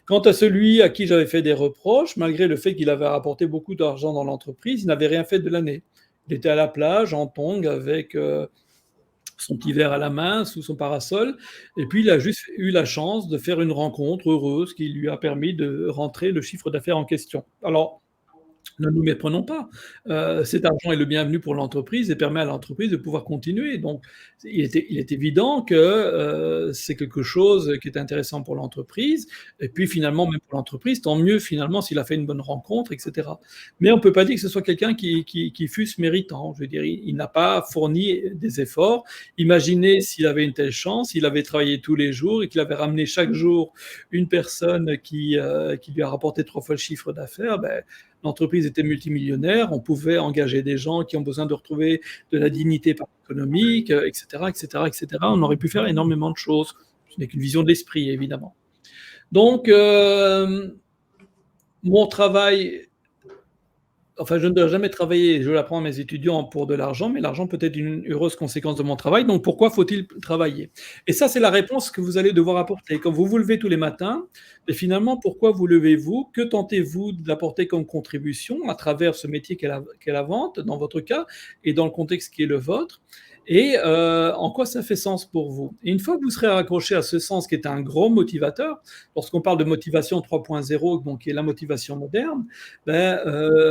Quant à celui à qui j'avais fait des reproches, malgré le fait qu'il avait rapporté beaucoup d'argent dans l'entreprise, il n'avait rien fait de l'année. Il était à la plage, en tongs, avec son petit verre à la main, sous son parasol, et puis il a juste eu la chance de faire une rencontre heureuse qui lui a permis de rentrer le chiffre d'affaires en question. Alors, ne nous méprenons pas, cet argent est le bienvenu pour l'entreprise et permet à l'entreprise de pouvoir continuer. Donc il est évident que, c'est quelque chose qui est intéressant pour l'entreprise et puis finalement même pour l'entreprise, tant mieux finalement s'il a fait une bonne rencontre et cetera. Mais on ne peut pas dire que ce soit quelqu'un qui fût méritant. Je veux dire, il n'a pas fourni des efforts. Imaginez s'il avait une telle chance, il avait travaillé tous les jours et qu'il avait ramené chaque jour une personne qui lui a rapporté 3 fois le chiffre d'affaires, l'entreprise était multimillionnaire, on pouvait engager des gens qui ont besoin de retrouver de la dignité économique, etc., etc., etc. On aurait pu faire énormément de choses. Ce n'est qu'une vision de l'esprit, évidemment. Donc, mon travail, enfin, je ne dois jamais travailler, je l'apprends à mes étudiants, pour de l'argent, mais l'argent peut être une heureuse conséquence de mon travail, donc pourquoi faut-il travailler? Et ça, c'est la réponse que vous allez devoir apporter. Quand vous vous levez tous les matins, et finalement, pourquoi vous levez-vous? Que tentez-vous d'apporter comme contribution à travers ce métier qu'est la vente, dans votre cas, et dans le contexte qui est le vôtre? Et en quoi ça fait sens pour vous? Et une fois que vous serez raccroché à ce sens qui est un gros motivateur, lorsqu'on parle de motivation 3.0, donc qui est la motivation moderne, ben,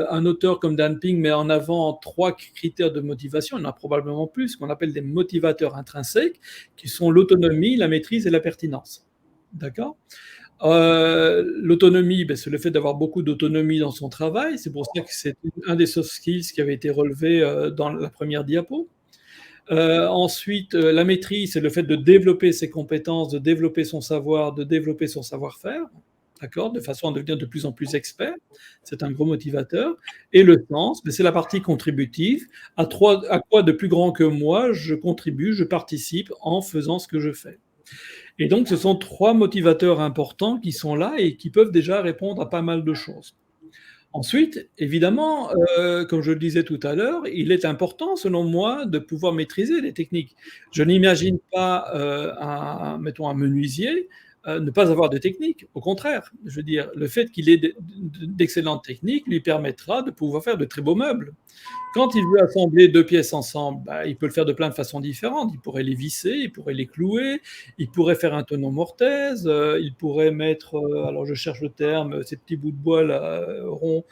un auteur comme Dan Pink met en avant 3 critères de motivation, il y en a probablement plus, qu'on appelle des motivateurs intrinsèques, qui sont l'autonomie, la maîtrise et la pertinence. D'accord? L'autonomie, ben, c'est le fait d'avoir beaucoup d'autonomie dans son travail, c'est pour ça que c'est un des soft skills qui avait été relevé dans la première diapo. Ensuite, la maîtrise, c'est le fait de développer ses compétences, de développer son savoir, de développer son savoir-faire, d'accord, de façon à devenir de plus en plus expert. C'est un gros motivateur. Et le sens, ben, c'est la partie contributive. À quoi de plus grand que moi je contribue, je participe en faisant ce que je fais. Et donc, ce sont 3 motivateurs importants qui sont là et qui peuvent déjà répondre à pas mal de choses. Ensuite, évidemment, comme je le disais tout à l'heure, il est important, selon moi, de pouvoir maîtriser les techniques. Je n'imagine pas, mettons un menuisier, ne pas avoir de technique. Au contraire, je veux dire, le fait qu'il ait d'excellentes techniques lui permettra de pouvoir faire de très beaux meubles. Quand il veut assembler 2 pièces ensemble, bah, il peut le faire de plein de façons différentes. Il pourrait les visser, il pourrait les clouer, il pourrait faire un tonneau mortaise, il pourrait mettre, alors je cherche le terme, ces petits bouts de bois là, ronds,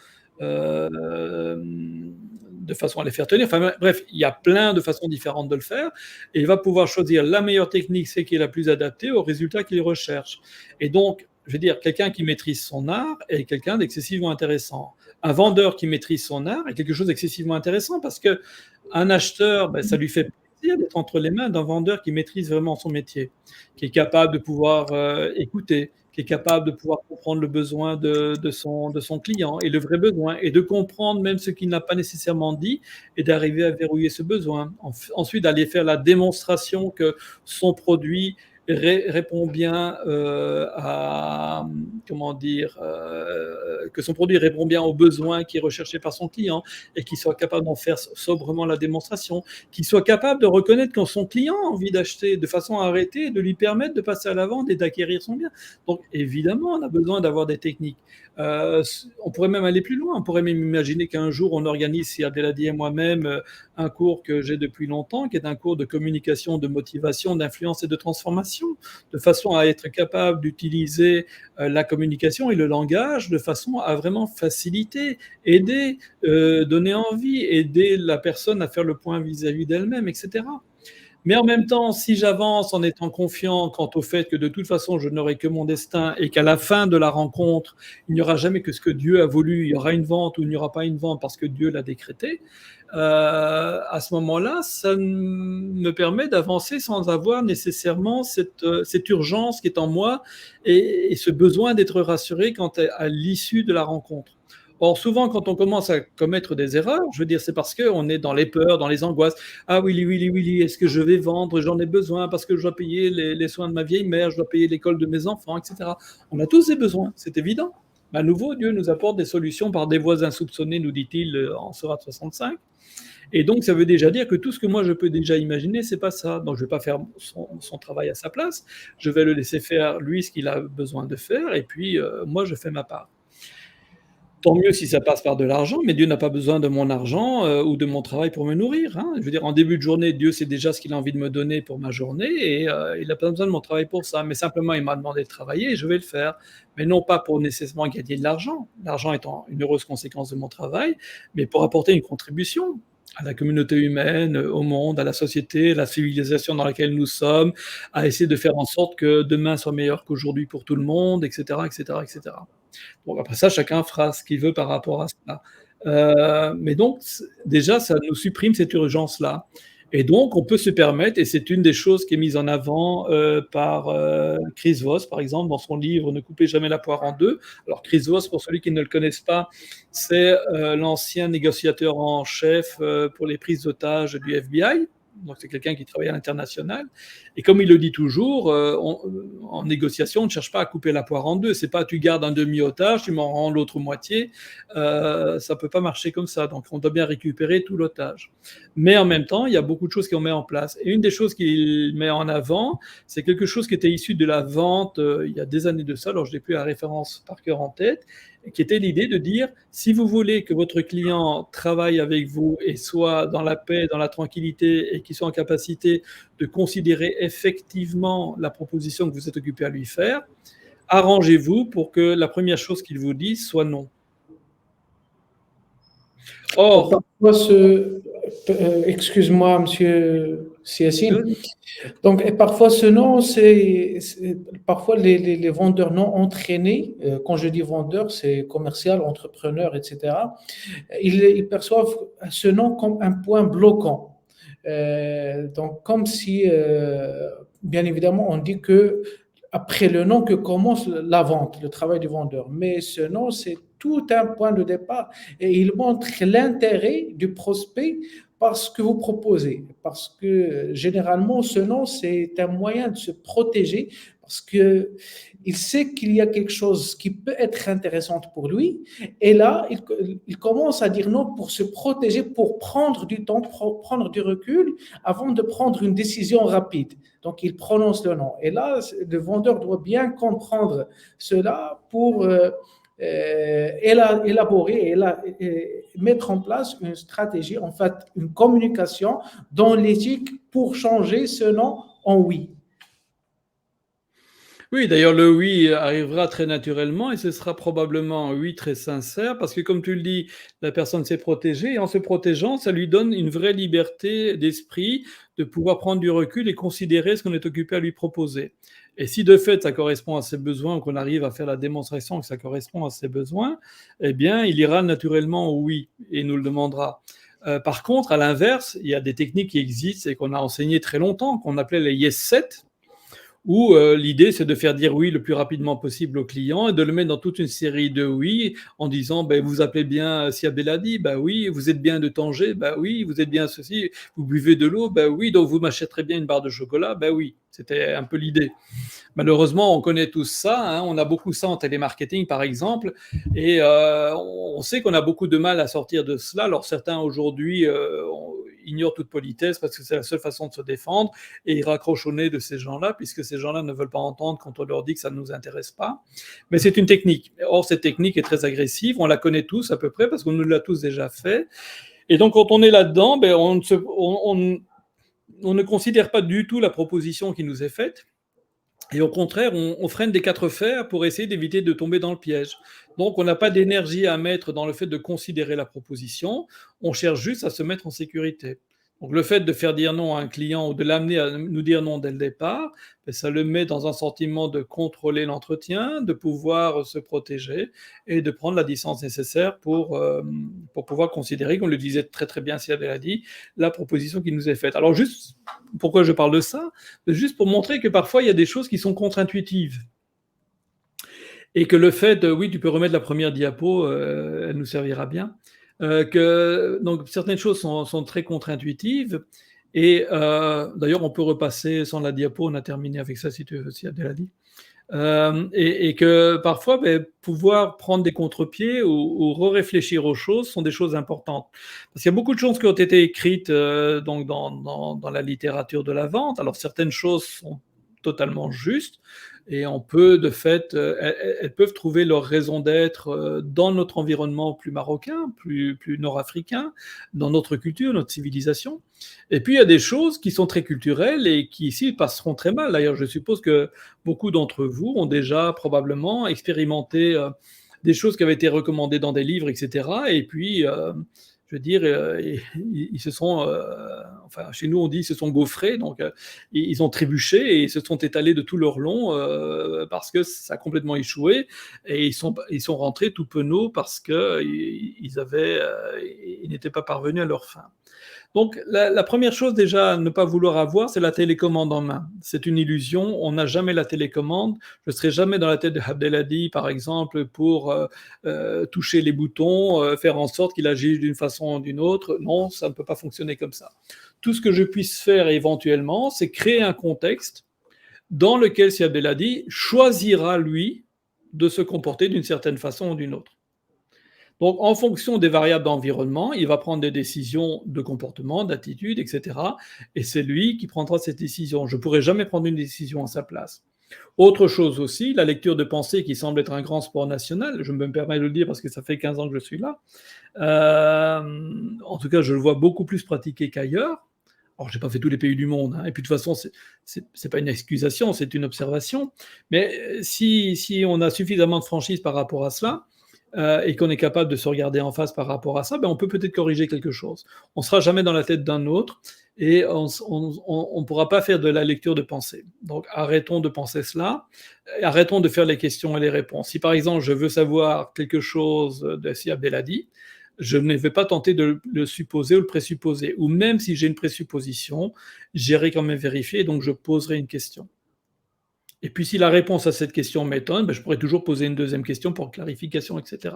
de façon à les faire tenir. Enfin bref, il y a plein de façons différentes de le faire et il va pouvoir choisir la meilleure technique, c'est qui est la plus adaptée au résultat qu'il recherche. Et donc, je veux dire, quelqu'un qui maîtrise son art est quelqu'un d'excessivement intéressant. Un vendeur qui maîtrise son art est quelque chose d'excessivement intéressant parce qu'un acheteur, ben, ça lui fait plaisir d'être entre les mains d'un vendeur qui maîtrise vraiment son métier, qui est capable de pouvoir écouter, qui est capable de pouvoir comprendre le besoin de son client et le vrai besoin, et de comprendre même ce qu'il n'a pas nécessairement dit et d'arriver à verrouiller ce besoin. Ensuite, d'aller faire la démonstration que son produit répond bien à, comment dire, que son produit répond bien aux besoins qui est recherché par son client et qu'il soit capable d'en faire sobrement la démonstration, qu'il soit capable de reconnaître quand son client a envie d'acheter, de façon à arrêter et de lui permettre de passer à la vente et d'acquérir son bien. Donc évidemment, on a besoin d'avoir des techniques. On pourrait même aller plus loin, on pourrait même imaginer qu'un jour on organise, si Abdelhadi et moi-même, un cours que j'ai depuis longtemps, qui est un cours de communication, de motivation, d'influence et de transformation, de façon à être capable d'utiliser la communication et le langage de façon à vraiment faciliter, aider, donner envie, aider la personne à faire le point vis-à-vis d'elle-même, etc. Mais en même temps, si j'avance en étant confiant quant au fait que de toute façon je n'aurai que mon destin et qu'à la fin de la rencontre, il n'y aura jamais que ce que Dieu a voulu, il y aura une vente ou il n'y aura pas une vente parce que Dieu l'a décrété, à ce moment-là, ça me permet d'avancer sans avoir nécessairement cette urgence qui est en moi et ce besoin d'être rassuré quant à l'issue de la rencontre. Or, souvent, quand on commence à commettre des erreurs, je veux dire, c'est parce qu'on est dans les peurs, dans les angoisses. Ah, Willy, Willy, Willy, est-ce que je vais vendre? J'en ai besoin parce que je dois payer les soins de ma vieille mère, je dois payer l'école de mes enfants, etc. On a tous des besoins, c'est évident. À nouveau, Dieu nous apporte des solutions par des voies insoupçonnées, nous dit-il en Sourate 65. Et donc, ça veut déjà dire que tout ce que moi je peux déjà imaginer, c'est pas ça. Donc, je vais pas faire son travail à sa place. Je vais le laisser faire lui ce qu'il a besoin de faire, et puis moi je fais ma part. Tant mieux si ça passe par de l'argent, mais Dieu n'a pas besoin de mon argent ou de mon travail pour me nourrir, hein. Je veux dire, en début de journée, Dieu sait déjà ce qu'il a envie de me donner pour ma journée et il n'a pas besoin de mon travail pour ça. Mais simplement, il m'a demandé de travailler et je vais le faire. Mais non pas pour nécessairement gagner de l'argent, l'argent étant une heureuse conséquence de mon travail, mais pour apporter une contribution à la communauté humaine, au monde, à la société, à la civilisation dans laquelle nous sommes, à essayer de faire en sorte que demain soit meilleur qu'aujourd'hui pour tout le monde, etc., etc., etc. Bon, après ça, chacun fera ce qu'il veut par rapport à ça. Mais donc, déjà, ça nous supprime cette urgence-là. Et donc, on peut se permettre, et c'est une des choses qui est mise en avant par Chris Voss, par exemple, dans son livre Ne coupez jamais la poire en deux. Alors, Chris Voss, pour celui qui ne le connaisse pas, c'est l'ancien négociateur en chef pour les prises d'otages du FBI. Donc, c'est quelqu'un qui travaille à l'international. Et comme il le dit toujours, en négociation, on ne cherche pas à couper la poire en deux. C'est pas tu gardes un demi-otage, tu m'en rends l'autre moitié. Ça peut pas marcher comme ça. Donc, on doit bien récupérer tout l'otage. Mais en même temps, il y a beaucoup de choses qu'on met en place. Et une des choses qu'il met en avant, c'est quelque chose qui était issu de la vente il y a des années de ça, alors je n'ai plus la référence par cœur en tête, qui était l'idée de dire, si vous voulez que votre client travaille avec vous et soit dans la paix, dans la tranquillité, et qu'il soit en capacité de considérer effectivement la proposition que vous êtes occupé à lui faire, arrangez-vous pour que la première chose qu'il vous dise soit non. Or, excuse-moi, monsieur Siassine. Donc, et parfois, ce nom, parfois les vendeurs non entraînés, quand je dis vendeur, c'est commercial, entrepreneur, etc., ils perçoivent ce nom comme un point bloquant. Donc, comme si, bien évidemment, on dit que après le nom que commence la vente, le travail du vendeur. Mais ce nom, c'est tout un point de départ et il montre l'intérêt du prospect par ce que vous proposez. Parce que généralement, ce nom, c'est un moyen de se protéger parce qu'il sait qu'il y a quelque chose qui peut être intéressant pour lui. Et là, il commence à dire non pour se protéger, pour prendre du temps, pour prendre du recul avant de prendre une décision rapide. Donc, il prononce le nom. Et là, le vendeur doit bien comprendre cela pour élaborer et mettre en place une stratégie, en fait, une communication dans l'éthique pour changer ce nom en oui. oui, d'ailleurs, le oui arrivera très naturellement et ce sera probablement un oui très sincère parce que, comme tu le dis, la personne s'est protégée et en se protégeant, ça lui donne une vraie liberté d'esprit de pouvoir prendre du recul et considérer ce qu'on est occupé à lui proposer. Et si de fait ça correspond à ses besoins, qu'on arrive à faire la démonstration que ça correspond à ses besoins, eh bien, il ira naturellement au oui et nous le demandera. Par contre, à l'inverse, il y a des techniques qui existent et qu'on a enseignées très longtemps, qu'on appelait les yes set, où l'idée, c'est de faire dire oui le plus rapidement possible au client et de le mettre dans toute une série de oui en disant ben, vous appelez bien Siad Belhadi, ben oui, vous êtes bien de Tanger, ben oui, vous êtes bien ceci, vous buvez de l'eau, ben oui, donc vous m'achèterez bien une barre de chocolat, ben oui. C'était un peu l'idée. Malheureusement, on connaît tous ça, hein, on a beaucoup ça en télémarketing par exemple, et on sait qu'on a beaucoup de mal à sortir de cela. Alors certains aujourd'hui ignorent toute politesse parce que c'est la seule façon de se défendre et ils raccrochent au nez de ces gens-là puisque ces gens-là ne veulent pas entendre quand on leur dit que ça ne nous intéresse pas. Mais c'est une technique. Or, cette technique est très agressive, on la connaît tous à peu près parce qu'on nous l'a tous déjà fait. Et donc, quand on est là-dedans, ben, on ne considère pas du tout la proposition qui nous est faite. Et au contraire, on freine des quatre fers pour essayer d'éviter de tomber dans le piège. Donc, on n'a pas d'énergie à mettre dans le fait de considérer la proposition, on cherche juste à se mettre en sécurité. Donc, le fait de faire dire non à un client ou de l'amener à nous dire non dès le départ, ça le met dans un sentiment de contrôler l'entretien, de pouvoir se protéger et de prendre la distance nécessaire pour pouvoir considérer, comme le disait très très bien Siad Belhadi, la proposition qui nous est faite. Alors, juste pourquoi je parle de ça? Juste pour montrer que parfois, il y a des choses qui sont contre-intuitives. Et que le fait, oui, tu peux remettre la première diapo, elle nous servira bien. Donc, certaines choses sont très contre-intuitives. Et d'ailleurs, on peut repasser sans la diapo, on a terminé avec ça si tu veux, si Adèle a dit. Et que parfois, ben, pouvoir prendre des contre-pieds ou réfléchir aux choses sont des choses importantes. Parce qu'il y a beaucoup de choses qui ont été écrites donc dans la littérature de la vente. Alors certaines choses sont totalement justes et on peut de fait, elles peuvent trouver leur raison d'être dans notre environnement plus marocain, plus nord-africain, dans notre culture, notre civilisation. Et puis il y a des choses qui sont très culturelles et qui ici passeront très mal. D'ailleurs, je suppose que beaucoup d'entre vous ont déjà probablement expérimenté des choses qui avaient été recommandées dans des livres, etc. Et puis je veux dire, ils se sont, enfin chez nous on dit ils se sont gaufrés, donc ils ont trébuché et ils se sont étalés de tout leur long parce que ça a complètement échoué et ils sont rentrés tout penauds parce que ils n'étaient pas parvenus à leur fin. Donc la première chose déjà à ne pas vouloir avoir, c'est la télécommande en main. C'est une illusion, on n'a jamais la télécommande. Je ne serai jamais dans la tête de Abdelhadi, par exemple, pour toucher les boutons, faire en sorte qu'il agisse d'une façon ou d'une autre. Non, ça ne peut pas fonctionner comme ça. Tout ce que je puisse faire éventuellement, c'est créer un contexte dans lequel si Abdelhadi choisira, lui, de se comporter d'une certaine façon ou d'une autre. Donc, en fonction des variables d'environnement, il va prendre des décisions de comportement, d'attitude, etc. Et c'est lui qui prendra cette décision. Je ne pourrai jamais prendre une décision à sa place. Autre chose aussi, la lecture de pensée qui semble être un grand sport national, je me permets de le dire parce que ça fait 15 ans que je suis là. En tout cas, je le vois beaucoup plus pratiqué qu'ailleurs. Alors, j'ai pas fait tous les pays du monde, hein. Et puis de toute façon, c'est pas une excusation, c'est une observation. Mais si on a suffisamment de franchise par rapport à cela, et qu'on est capable de se regarder en face par rapport à ça, ben on peut peut-être corriger quelque chose. On sera jamais dans la tête d'un autre et on pourra pas faire de la lecture de pensée. Donc arrêtons de penser cela, arrêtons de faire les questions et les réponses. Si par exemple je veux savoir quelque chose de si Abdelhadi, je ne vais pas tenter de le supposer ou le présupposer. Ou même si j'ai une présupposition, j'irai quand même vérifier, donc je poserai une question. Et puis si la réponse à cette question m'étonne, ben, je pourrais toujours poser une deuxième question pour clarification, etc.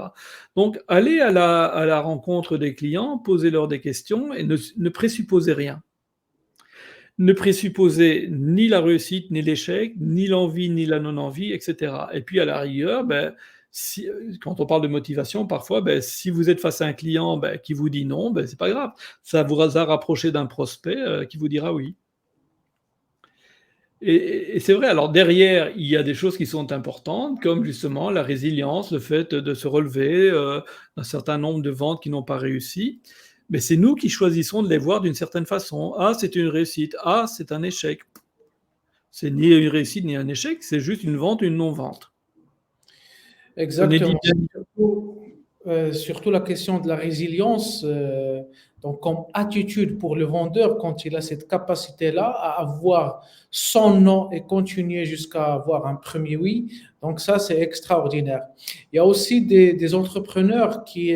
Donc allez à la rencontre des clients, posez-leur des questions et ne présupposez rien. Ne présupposez ni la réussite, ni l'échec, ni l'envie, ni la non-envie, etc. Et puis à la rigueur, ben, quand on parle de motivation, parfois, ben, si vous êtes face à un client ben, qui vous dit non, ben, c'est pas grave. Ça vous a rapproché d'un prospect qui vous dira oui. Et c'est vrai, alors derrière, il y a des choses qui sont importantes, comme justement la résilience, le fait de se relever d'un certain nombre de ventes qui n'ont pas réussi. Mais c'est nous qui choisissons de les voir d'une certaine façon. Ah, c'est une réussite. Ah, c'est un échec. C'est ni une réussite ni un échec, c'est juste une vente ou une non-vente. Prenez Exactement. 10 Surtout la question de la résilience, donc comme attitude pour le vendeur, quand il a cette capacité-là à avoir son non et continuer jusqu'à avoir un premier oui, donc ça c'est extraordinaire. Il y a aussi des entrepreneurs qui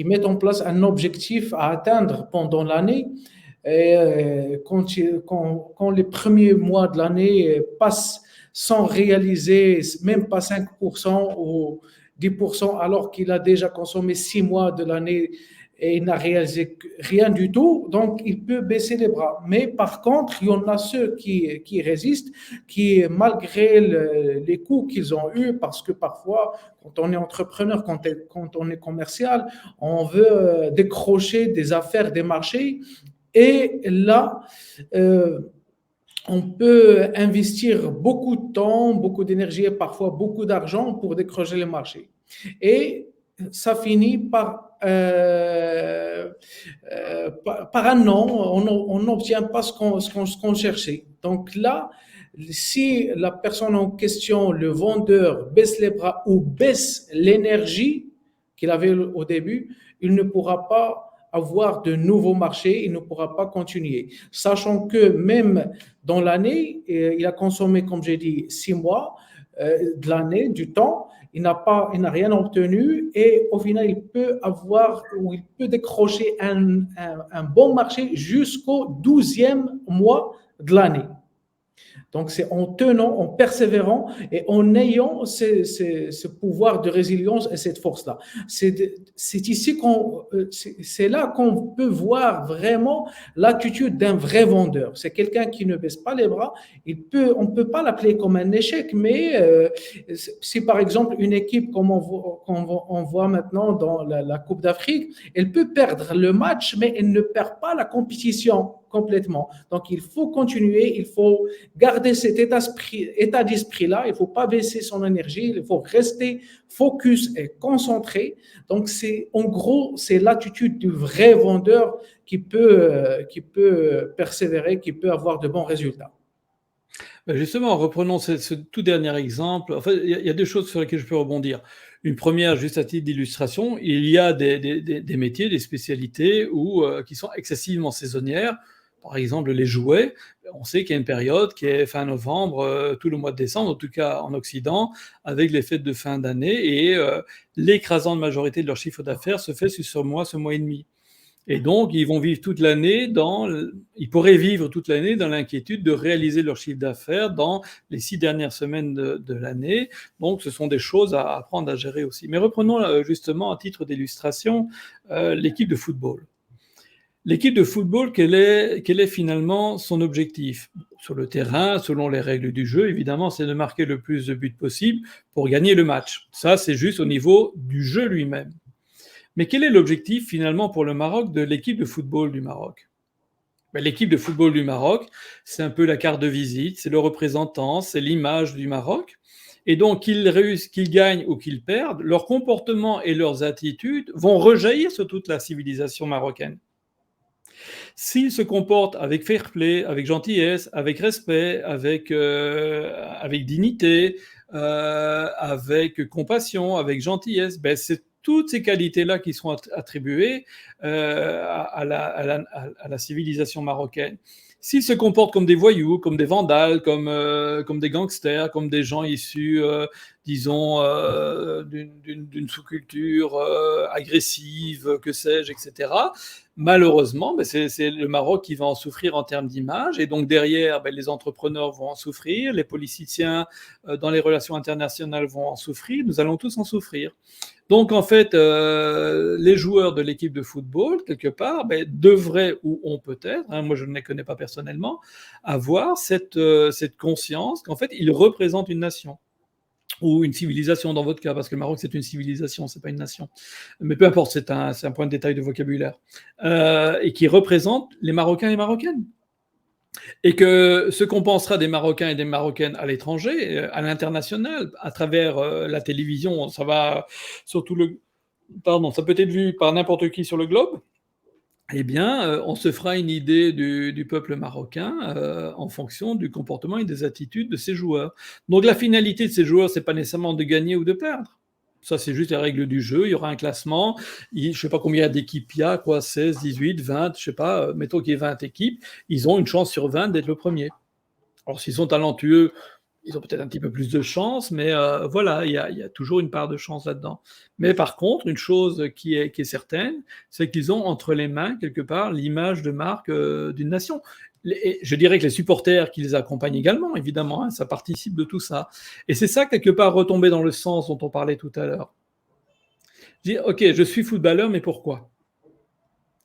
mettent en place un objectif à atteindre pendant l'année. Et quand les premiers mois de l'année passent sans réaliser même pas 5% ou 10%, alors qu'il a déjà consommé 6 mois de l'année et il n'a réalisé rien du tout, donc il peut baisser les bras. Mais par contre, il y en a ceux qui résistent, qui malgré les coûts qu'ils ont eus, parce que parfois, quand on est entrepreneur, quand on est commercial, on veut décrocher des affaires, des marchés, et là, euh, on peut investir beaucoup de temps, beaucoup d'énergie et parfois beaucoup d'argent pour décrocher les marchés. Et ça finit par un non, on n'obtient pas ce qu'on cherchait. Donc là, si la personne en question, le vendeur, baisse les bras ou baisse l'énergie qu'il avait au début, il ne pourra pas avoir de nouveaux marchés, il ne pourra pas continuer. Sachant que même dans l'année, il a consommé, comme j'ai dit, 6 mois de l'année, du temps, il n'a rien obtenu et au final, il peut avoir ou il peut décrocher un bon marché jusqu'au 12e mois de l'année. Donc, c'est en tenant, en persévérant et en ayant ce pouvoir de résilience et cette force-là. C'est ici c'est là qu'on peut voir vraiment l'attitude d'un vrai vendeur. C'est quelqu'un qui ne baisse pas les bras. On ne peut pas l'appeler comme un échec, mais si par exemple une équipe, comme on voit maintenant dans la Coupe d'Afrique, elle peut perdre le match, mais elle ne perd pas la compétition complètement. Donc, il faut continuer, il faut garder cet état d'esprit-là, il ne faut pas baisser son énergie, il faut rester focus et concentré. Donc, en gros, c'est l'attitude du vrai vendeur qui peut persévérer, qui peut avoir de bons résultats. Justement, reprenons ce tout dernier exemple. En fait, il y a deux choses sur lesquelles je peux rebondir. Une première, juste à titre d'illustration, il y a des métiers, des spécialités qui sont excessivement saisonnières. Par exemple, les jouets. On sait qu'il y a une période qui est fin novembre, tout le mois de décembre, en tout cas en Occident, avec les fêtes de fin d'année, et l'écrasante majorité de leur chiffre d'affaires se fait sur ce mois et demi. Et donc, ils vont vivre toute l'année ils pourraient vivre toute l'année dans l'inquiétude de réaliser leur chiffre d'affaires dans les 6 dernières semaines de l'année. Donc, ce sont des choses à apprendre à gérer aussi. Mais reprenons justement, à titre d'illustration, l'équipe de football. L'équipe de football, quel est finalement son objectif? Sur le terrain, selon les règles du jeu, évidemment, c'est de marquer le plus de buts possible pour gagner le match. Ça, c'est juste au niveau du jeu lui-même. Mais quel est l'objectif finalement pour le Maroc de l'équipe de football du Maroc? L'équipe de football du Maroc, c'est un peu la carte de visite, c'est le représentant, c'est l'image du Maroc. Et donc, qu'ils gagnent ou qu'ils perdent, leurs comportements et leurs attitudes vont rejaillir sur toute la civilisation marocaine. S'ils se comportent avec fair play, avec gentillesse, avec respect, avec dignité, avec compassion, avec gentillesse, c'est toutes ces qualités-là qui sont attribuées à la civilisation marocaine. S'ils se comportent comme des voyous, comme des vandales, comme des gangsters, comme des gens issus, disons, d'une sous-culture agressive, que sais-je, etc., malheureusement, c'est le Maroc qui va en souffrir en termes d'image, et donc derrière, les entrepreneurs vont en souffrir, les politiciens dans les relations internationales vont en souffrir, nous allons tous en souffrir. Donc en fait, les joueurs de l'équipe de football, quelque part, devraient, ou ont peut-être, moi je ne les connais pas personnellement, avoir cette conscience qu'en fait, ils représentent une nation. Ou une civilisation dans votre cas, parce que le Maroc c'est une civilisation, c'est pas une nation. Mais peu importe, c'est un point de détail de vocabulaire. Et qui représente les Marocains et Marocaines. Et que ce qu'on pensera des Marocains et des Marocaines à l'étranger, à l'international, à travers la télévision, ça va surtout ça peut être vu par n'importe qui sur le globe. Eh bien, on se fera une idée du peuple marocain en fonction du comportement et des attitudes de ces joueurs. Donc la finalité de ces joueurs, c'est pas nécessairement de gagner ou de perdre. Ça, c'est juste les règles du jeu. Il y aura un classement. Je ne sais pas combien d'équipes il y a, 16, 18, 20, je sais pas. Mettons qu'il y ait 20 équipes. Ils ont une chance sur 20 d'être le premier. Alors, s'ils sont talentueux, ils ont peut-être un petit peu plus de chance, mais voilà, il y a toujours une part de chance là-dedans. Mais par contre, une chose qui est certaine, c'est qu'ils ont entre les mains, quelque part, l'image de marque d'une nation. Je dirais que les supporters qui les accompagnent également, évidemment, ça participe de tout ça. Et c'est ça, quelque part, retomber dans le sens dont on parlait tout à l'heure. Dire, ok, je suis footballeur, mais pourquoi?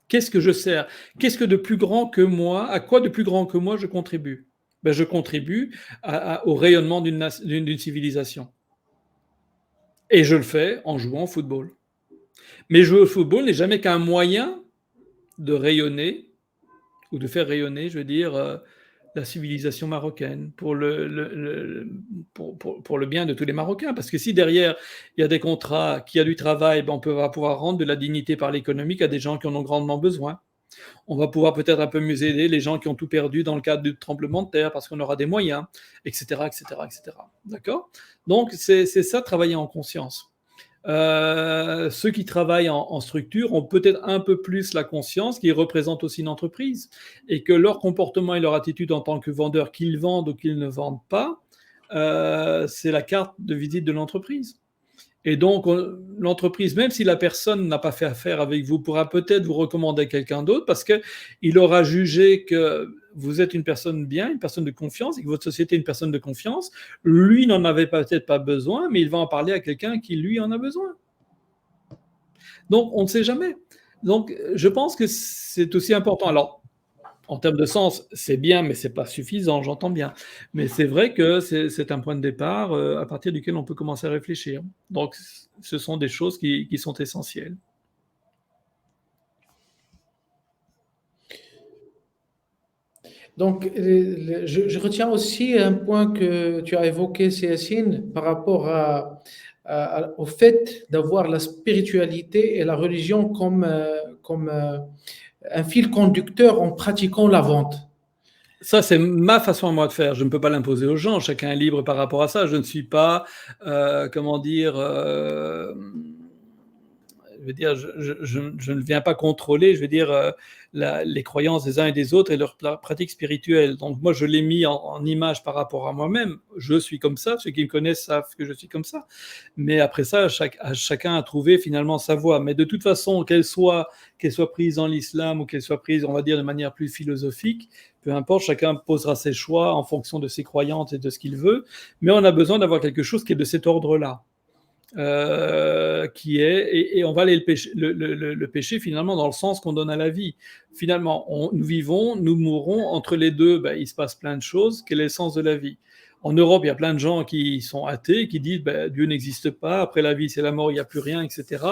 Qu'est-ce que je sers? Qu'est-ce que de plus grand que moi? À quoi de plus grand que moi je contribue? Je contribue au rayonnement d'une civilisation. Et je le fais en jouant au football. Mais jouer au football n'est jamais qu'un moyen de rayonner, ou de faire rayonner, je veux dire, la civilisation marocaine, pour le bien de tous les Marocains. Parce que si derrière, il y a des contrats, qu'il y a du travail, on va pouvoir rendre de la dignité par l'économique à des gens qui en ont grandement besoin. On va pouvoir peut-être un peu mieux aider les gens qui ont tout perdu dans le cadre du tremblement de terre, parce qu'on aura des moyens, etc., etc., etc. D'accord? Donc, c'est ça, travailler en conscience. Ceux qui travaillent en structure ont peut-être un peu plus la conscience qu'ils représentent aussi une entreprise, et que leur comportement et leur attitude en tant que vendeurs, qu'ils vendent ou qu'ils ne vendent pas, c'est la carte de visite de l'entreprise. Et donc, l'entreprise, même si la personne n'a pas fait affaire avec vous, pourra peut-être vous recommander quelqu'un d'autre, parce qu'il aura jugé que vous êtes une personne bien, une personne de confiance, et que votre société est une personne de confiance. Lui n'en avait peut-être pas besoin, mais il va en parler à quelqu'un qui, lui, en a besoin. Donc, on ne sait jamais. Donc, je pense que c'est aussi important. Alors, en termes de sens, c'est bien, mais ce n'est pas suffisant, j'entends bien. Mais c'est vrai que c'est un point de départ à partir duquel on peut commencer à réfléchir. Donc, ce sont des choses qui sont essentielles. Donc, je retiens aussi un point que tu as évoqué, Cécile, par rapport au fait d'avoir la spiritualité et la religion comme un fil conducteur en pratiquant la vente. Ça, c'est ma façon à moi de faire. Je ne peux pas l'imposer aux gens. Chacun est libre par rapport à ça. Je ne suis pas, comment dire, je veux dire, je ne viens pas contrôler, je veux dire, les croyances des uns et des autres et leurs pratiques spirituelles. Donc moi, je l'ai mis en image par rapport à moi-même. Je suis comme ça. Ceux qui me connaissent savent que je suis comme ça. Mais après ça, chacun a trouvé finalement sa voie. Mais de toute façon, qu'elle soit prise dans l'islam ou qu'elle soit prise, on va dire, de manière plus philosophique, peu importe, chacun posera ses choix en fonction de ses croyances et de ce qu'il veut. Mais on a besoin d'avoir quelque chose qui est de cet ordre-là. Qui est, et on va aller le péché finalement dans le sens qu'on donne à la vie. Finalement, nous vivons, nous mourrons, entre les deux, il se passe plein de choses. Quel est le sens de la vie? En Europe, il y a plein de gens qui sont athées, qui disent Dieu n'existe pas, après la vie c'est la mort, il n'y a plus rien, etc.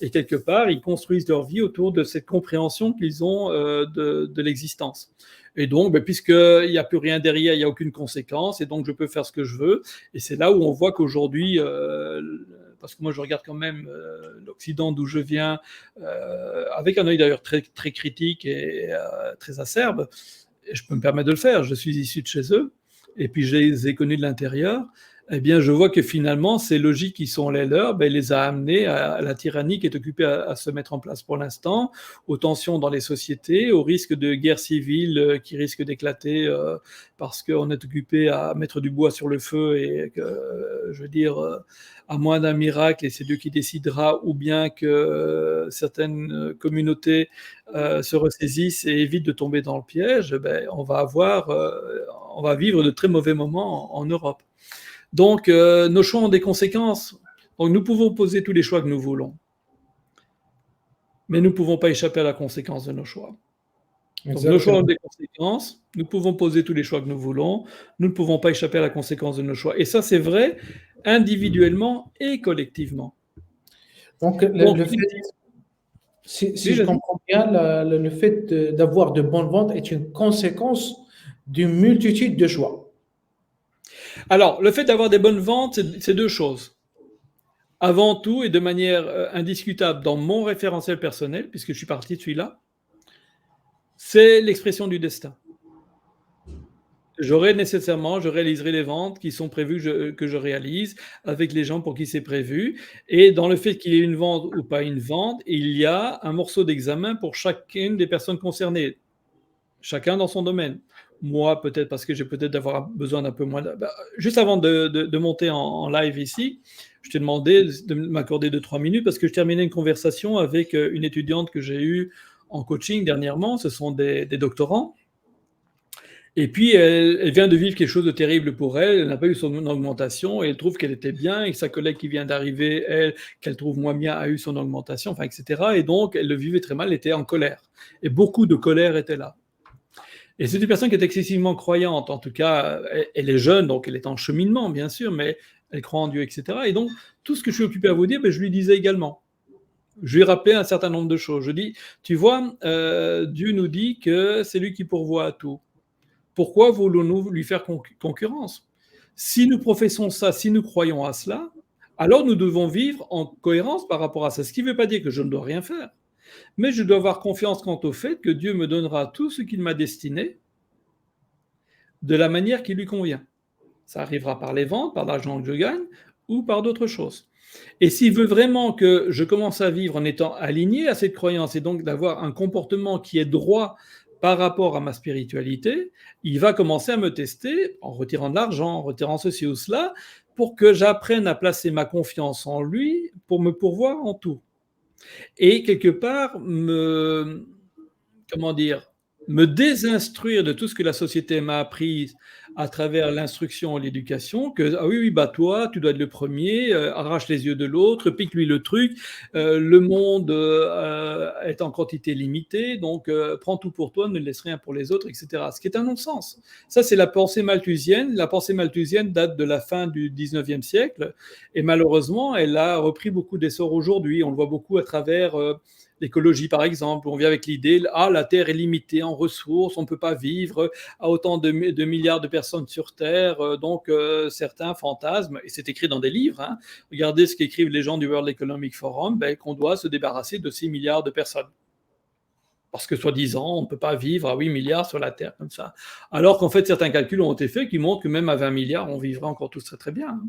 Et quelque part, ils construisent leur vie autour de cette compréhension qu'ils ont de l'existence. Et donc, puisqu'il n'y a plus rien derrière, il n'y a aucune conséquence, et donc je peux faire ce que je veux. Et c'est là où on voit qu'aujourd'hui, parce que moi je regarde quand même l'Occident d'où je viens, avec un œil d'ailleurs très, très critique et très acerbe, et je peux me permettre de le faire, je suis issu de chez eux, et puis je les ai connus de l'intérieur, eh bien je vois que finalement ces logiques qui sont les leurs, les a amenés à la tyrannie qui est occupée à se mettre en place pour l'instant, aux tensions dans les sociétés, au risque de guerre civile qui risque d'éclater parce qu'on est occupé à mettre du bois sur le feu et que, je veux dire, à moins d'un miracle, et c'est Dieu qui décidera, ou bien que certaines communautés se ressaisissent et évitent de tomber dans le piège, on va vivre de très mauvais moments en Europe. Donc, nos choix ont des conséquences. Donc, nous pouvons poser tous les choix que nous voulons, mais nous ne pouvons pas échapper à la conséquence de nos choix. Donc, nos choix ont des conséquences, nous pouvons poser tous les choix que nous voulons, nous ne pouvons pas échapper à la conséquence de nos choix. Et ça, c'est vrai individuellement et collectivement. Donc, le fait, si je comprends bien, le fait d'avoir de bonnes ventes est une conséquence d'une multitude de choix. Alors, le fait d'avoir des bonnes ventes, c'est deux choses. Avant tout, et de manière indiscutable dans mon référentiel personnel, puisque je suis parti de celui-là, c'est l'expression du destin. Je réaliserai les ventes qui sont prévues, que je réalise avec les gens pour qui c'est prévu. Et dans le fait qu'il y ait une vente ou pas une vente, il y a un morceau d'examen pour chacune des personnes concernées, chacun dans son domaine. Moi, peut-être parce que j'ai peut-être avoir besoin d'un peu moins. Juste avant de monter en live ici, je t'ai demandé de m'accorder 2-3 minutes parce que je terminais une conversation avec une étudiante que j'ai eue en coaching dernièrement. Ce sont des doctorants. Et puis, elle vient de vivre quelque chose de terrible pour elle. Elle n'a pas eu son augmentation et elle trouve qu'elle était bien et que sa collègue qui vient d'arriver, elle, qu'elle trouve moins bien, a eu son augmentation, enfin, etc. Et donc, elle le vivait très mal, elle était en colère. Et beaucoup de colère était là. Et c'est une personne qui est excessivement croyante. En tout cas, elle est jeune, donc elle est en cheminement, bien sûr, mais elle croit en Dieu, etc. Et donc, tout ce que je suis occupé à vous dire, je lui disais également. Je lui rappelais un certain nombre de choses. Je dis, tu vois, Dieu nous dit que c'est lui qui pourvoit à tout. Pourquoi voulons-nous lui faire concurrence? Si nous professons ça, si nous croyons à cela, alors nous devons vivre en cohérence par rapport à ça. Ce qui ne veut pas dire que je ne dois rien faire, mais je dois avoir confiance quant au fait que Dieu me donnera tout ce qu'il m'a destiné de la manière qui lui convient. Ça arrivera par les ventes, par l'argent que je gagne, ou par d'autres choses. Et s'il veut vraiment que je commence à vivre en étant aligné à cette croyance et donc d'avoir un comportement qui est droit par rapport à ma spiritualité, il va commencer à me tester en retirant de l'argent, en retirant ceci ou cela, pour que j'apprenne à placer ma confiance en lui pour me pourvoir en tout. Et quelque part, me désinstruire de tout ce que la société m'a appris à travers l'instruction et l'éducation, que ah oui, toi, tu dois être le premier, arrache les yeux de l'autre, pique-lui le truc, le monde est en quantité limitée, donc prends tout pour toi, ne laisse rien pour les autres, etc. Ce qui est un non-sens. Ça, c'est la pensée malthusienne. La pensée malthusienne date de la fin du 19e siècle, et malheureusement, elle a repris beaucoup d'essor aujourd'hui. On le voit beaucoup à travers l'écologie, par exemple, on vient avec l'idée la Terre est limitée en ressources, on ne peut pas vivre à autant de milliards de personnes sur Terre, donc certains fantasment, et c'est écrit dans des livres, hein, regardez ce qu'écrivent les gens du World Economic Forum, qu'on doit se débarrasser de 6 milliards de personnes. Parce que soi-disant, on ne peut pas vivre à 8 milliards sur la Terre comme ça. Alors qu'en fait, certains calculs ont été faits qui montrent que même à 20 milliards, on vivrait encore tous très très bien, hein.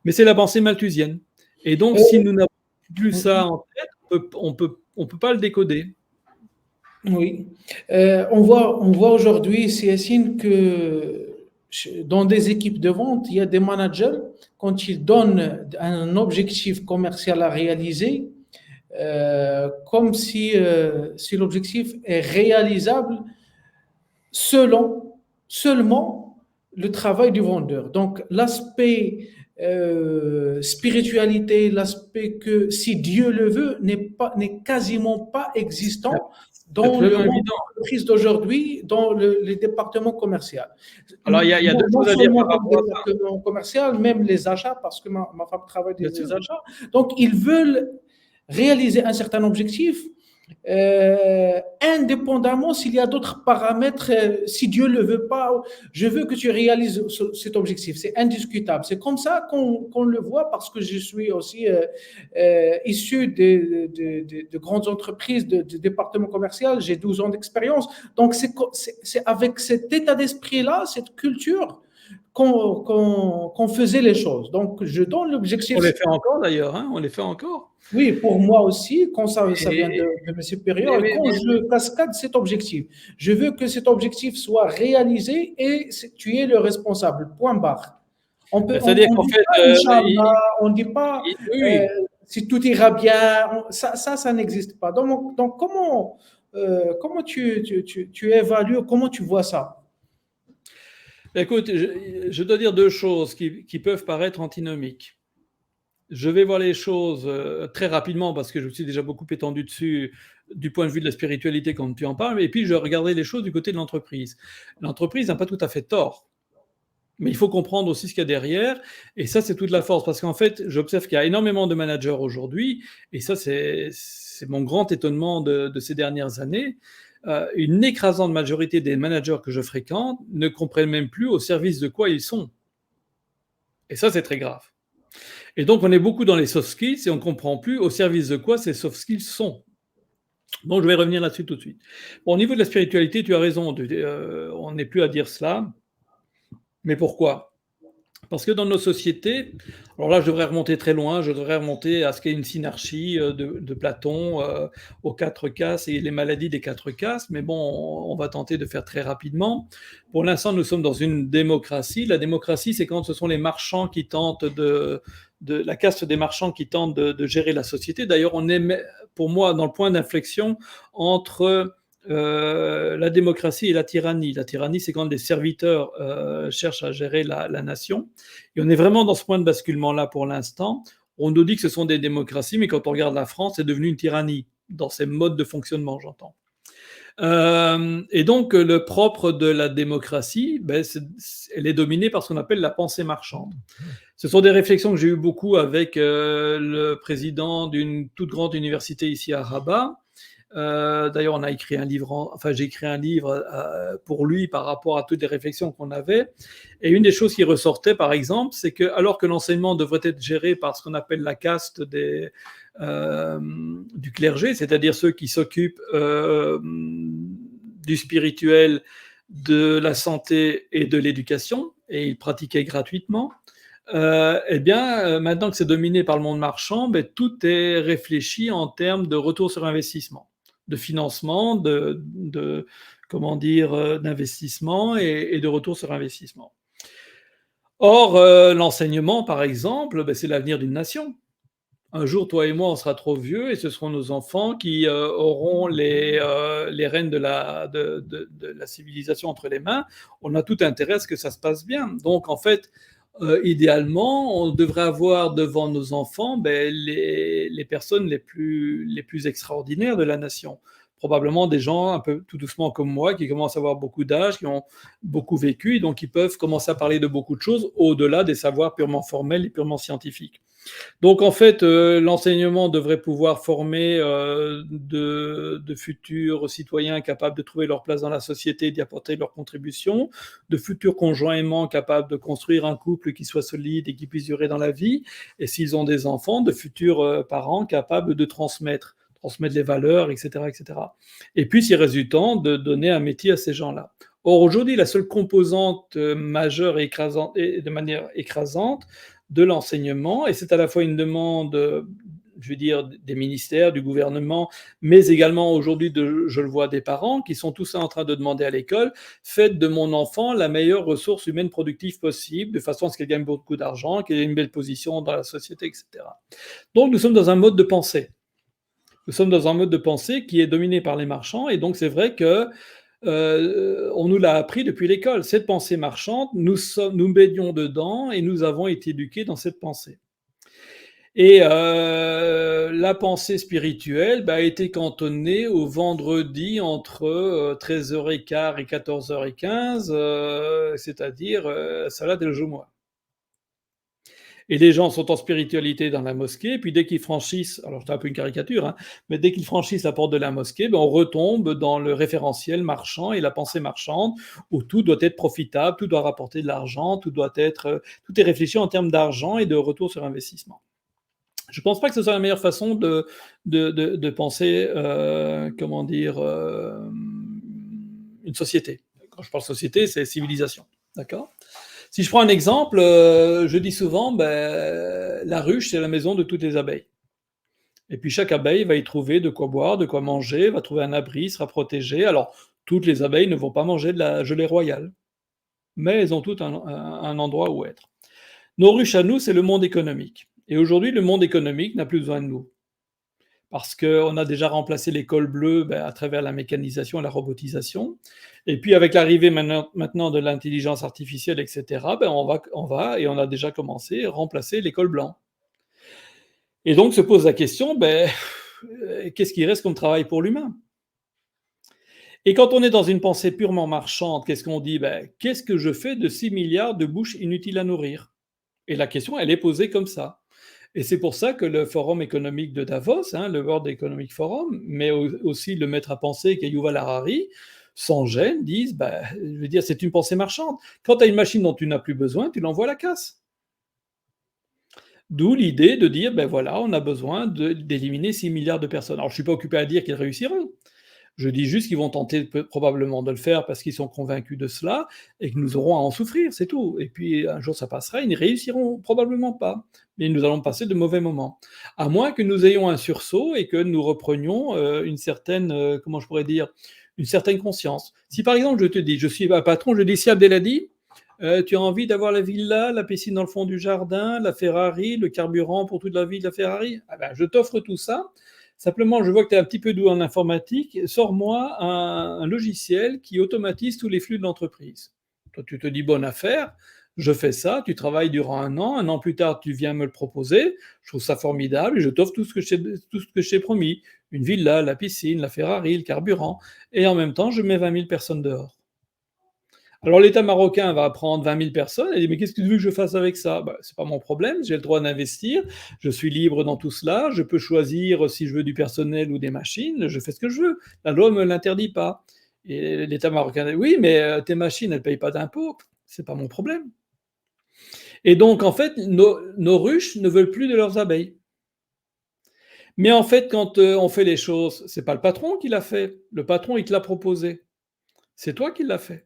Mais c'est la pensée malthusienne. Et donc, si nous n'avons plus ça en tête, on peut pas le décoder. Oui. On voit aujourd'hui, Yacine, que dans des équipes de vente, il y a des managers, quand ils donnent un objectif commercial à réaliser, comme si l'objectif est réalisable seulement le travail du vendeur. Donc, l'aspect spiritualité, l'aspect que si Dieu le veut, n'est quasiment pas existant C'est dans le absolument monde évident. d'entreprise d'aujourd'hui, dans les départements commerciaux. Alors, il y a deux Non choses à dire seulement par dans le rapport à ça. département commercial, même les achats, parce que ma femme travaille Bien des sûr. achats. Donc, ils veulent réaliser un certain objectif, indépendamment s'il y a d'autres paramètres, si Dieu ne le veut pas, je veux que tu réalises cet objectif. C'est indiscutable. C'est comme ça qu'on le voit, parce que je suis aussi issu de grandes entreprises, de départements commerciaux. J'ai 12 ans d'expérience. Donc, c'est avec cet état d'esprit-là, cette culture, qu'on faisait les choses. Donc, je donne l'objectif. On les fait encore d'ailleurs, hein, on les fait encore. Oui, pour moi aussi, quand ça vient Et, de mes supérieurs, et quand mais je cascade cet objectif, je veux que cet objectif soit réalisé et tu es le responsable. Point barre. c'est-à-dire On qu'en dit fait, pas Inch'Allah, on dit pas oui, euh, oui. si tout ira bien. Ça n'existe pas. Donc comment tu évalues, comment tu vois ça? Écoute, je dois dire deux choses qui peuvent paraître antinomiques. Je vais voir les choses très rapidement parce que je me suis déjà beaucoup étendu dessus du point de vue de la spiritualité quand tu en parles, et puis je regardais les choses du côté de l'entreprise. L'entreprise n'a pas tout à fait tort, mais il faut comprendre aussi ce qu'il y a derrière, et ça c'est toute la force, parce qu'en fait j'observe qu'il y a énormément de managers aujourd'hui, et ça c'est mon grand étonnement de ces dernières années. Une écrasante majorité des managers que je fréquente ne comprennent même plus au service de quoi ils sont. Et ça c'est très grave. Et donc, on est beaucoup dans les soft skills et on ne comprend plus au service de quoi ces soft skills sont. Donc, je vais revenir là-dessus tout de suite. Bon, au niveau de la spiritualité, tu as raison, on n'est plus à dire cela. Mais pourquoi? Parce que dans nos sociétés, alors là, je devrais remonter très loin, je devrais remonter à ce qu'est une synarchie de Platon, aux quatre castes et les maladies des quatre castes, mais bon, on va tenter de faire très rapidement. Pour l'instant, nous sommes dans une démocratie. La démocratie, c'est quand ce sont les marchands qui tentent la caste des marchands qui tentent de gérer la société. D'ailleurs, on est, pour moi, dans le point d'inflexion entre la démocratie et la tyrannie. La tyrannie, c'est quand les serviteurs cherchent à gérer la nation. Et on est vraiment dans ce point de basculement-là pour l'instant. On nous dit que ce sont des démocraties, mais quand on regarde la France, c'est devenu une tyrannie, dans ses modes de fonctionnement, j'entends. Et donc, le propre de la démocratie, elle est dominée par ce qu'on appelle la pensée marchande. Ce sont des réflexions que j'ai eues beaucoup avec le président d'une toute grande université ici à Rabat. D'ailleurs, on a écrit un livre, j'ai écrit un livre pour lui par rapport à toutes les réflexions qu'on avait. Et une des choses qui ressortait, par exemple, c'est que alors que l'enseignement devrait être géré par ce qu'on appelle la caste du clergé, c'est-à-dire ceux qui s'occupent du spirituel, de la santé et de l'éducation, et ils pratiquaient gratuitement. Maintenant que c'est dominé par le monde marchand, tout est réfléchi en termes de retour sur investissement, de financement, d'investissement et de retour sur investissement. Or, l'enseignement, par exemple, c'est l'avenir d'une nation. Un jour, toi et moi, on sera trop vieux et ce seront nos enfants qui auront les rênes de la civilisation entre les mains. On a tout intérêt à ce que ça se passe bien. Donc, en fait, idéalement, on devrait avoir devant nos enfants les personnes les plus extraordinaires de la nation. Probablement des gens un peu tout doucement comme moi, qui commencent à avoir beaucoup d'âge, qui ont beaucoup vécu, et donc qui peuvent commencer à parler de beaucoup de choses au-delà des savoirs purement formels et purement scientifiques. Donc en fait, l'enseignement devrait pouvoir former de futurs citoyens capables de trouver leur place dans la société et d'y apporter leur contribution, de futurs conjoints aimants capables de construire un couple qui soit solide et qui puisse durer dans la vie, et s'ils ont des enfants, de futurs parents capables de transmettre transmettre les valeurs, etc., etc. Et puis, si résultant, de donner un métier à ces gens-là. Or, aujourd'hui, la seule composante majeure et écrasante, et de manière écrasante, de l'enseignement, et c'est à la fois une demande, je veux dire, des ministères, du gouvernement, mais également aujourd'hui, je le vois, des parents qui sont tous en train de demander à l'école: faites de mon enfant la meilleure ressource humaine productive possible, de façon à ce qu'elle gagne beaucoup d'argent, qu'elle ait une belle position dans la société, etc. Donc nous sommes dans un mode de pensée. Nous sommes dans un mode de pensée qui est dominé par les marchands, et donc c'est vrai que on nous l'a appris depuis l'école. Cette pensée marchande, nous baignons dedans et nous avons été éduqués dans cette pensée. Et la pensée spirituelle a été cantonnée au vendredi entre 13h15 et 14h15, c'est-à-dire salade et le jomois. Et les gens sont en spiritualité dans la mosquée, puis dès qu'ils franchissent, alors c'est un peu une caricature, hein, mais dès qu'ils franchissent la porte de la mosquée, on retombe dans le référentiel marchand et la pensée marchande, où tout doit être profitable, tout doit rapporter de l'argent, tout est réfléchi en termes d'argent et de retour sur investissement. Je ne pense pas que ce soit la meilleure façon de penser, comment dire, une société. Quand je parle société, c'est civilisation, d'accord? Si je prends un exemple, je dis souvent, la ruche, c'est la maison de toutes les abeilles. Et puis chaque abeille va y trouver de quoi boire, de quoi manger, va trouver un abri, sera protégée. Alors, toutes les abeilles ne vont pas manger de la gelée royale, mais elles ont toutes un endroit où être. Nos ruches à nous, c'est le monde économique. Et aujourd'hui, le monde économique n'a plus besoin de nous. Parce qu'on a déjà remplacé l'école bleue à travers la mécanisation et la robotisation. Et puis avec l'arrivée maintenant de l'intelligence artificielle, etc., on va, et on a déjà commencé, remplacer l'école blanc. Et donc se pose la question, qu'est-ce qui reste comme travail pour l'humain? Et quand on est dans une pensée purement marchande, qu'est-ce qu'on dit? Qu'est-ce que je fais de 6 milliards de bouches inutiles à nourrir? Et la question, elle est posée comme ça. Et c'est pour ça que le Forum économique de Davos, le World Economic Forum, mais aussi le maître à penser qui est Yuval Harari, sans gêne, disent, je veux dire, c'est une pensée marchande. Quand tu as une machine dont tu n'as plus besoin, tu l'envoies à la casse. D'où l'idée de dire, voilà, on a besoin d'éliminer 6 milliards de personnes. Alors, je ne suis pas occupé à dire qu'ils réussiront. Je dis juste qu'ils vont tenter probablement de le faire parce qu'ils sont convaincus de cela et que nous aurons à en souffrir, c'est tout. Et puis un jour ça passera, ils n'y réussiront probablement pas, mais nous allons passer de mauvais moments. À moins que nous ayons un sursaut et que nous reprenions une certaine, comment je pourrais dire, une certaine conscience. Si par exemple je te dis, je suis un patron, je dis si Abdelhadi, tu as envie d'avoir la villa, la piscine dans le fond du jardin, la Ferrari, le carburant pour toute la vie de la Ferrari, je t'offre tout ça. Simplement, je vois que tu es un petit peu doux en informatique, sors-moi un logiciel qui automatise tous les flux de l'entreprise. Toi, tu te dis bonne affaire, je fais ça, tu travailles durant un an plus tard, tu viens me le proposer, je trouve ça formidable, et je t'offre tout ce que je t'ai promis, une villa, la piscine, la Ferrari, le carburant, et en même temps, je mets 20 000 personnes dehors. Alors l'État marocain va prendre 20 000 personnes et dit mais qu'est-ce que tu veux que je fasse avec ça? C'est pas mon problème, j'ai le droit d'investir, je suis libre dans tout cela, je peux choisir si je veux du personnel ou des machines, je fais ce que je veux. La loi me l'interdit pas. Et l'État marocain dit oui mais tes machines elles payent pas d'impôts, c'est pas mon problème. Et donc en fait nos ruches ne veulent plus de leurs abeilles. Mais en fait quand on fait les choses, c'est pas le patron qui l'a fait, le patron il te l'a proposé, c'est toi qui l'as fait.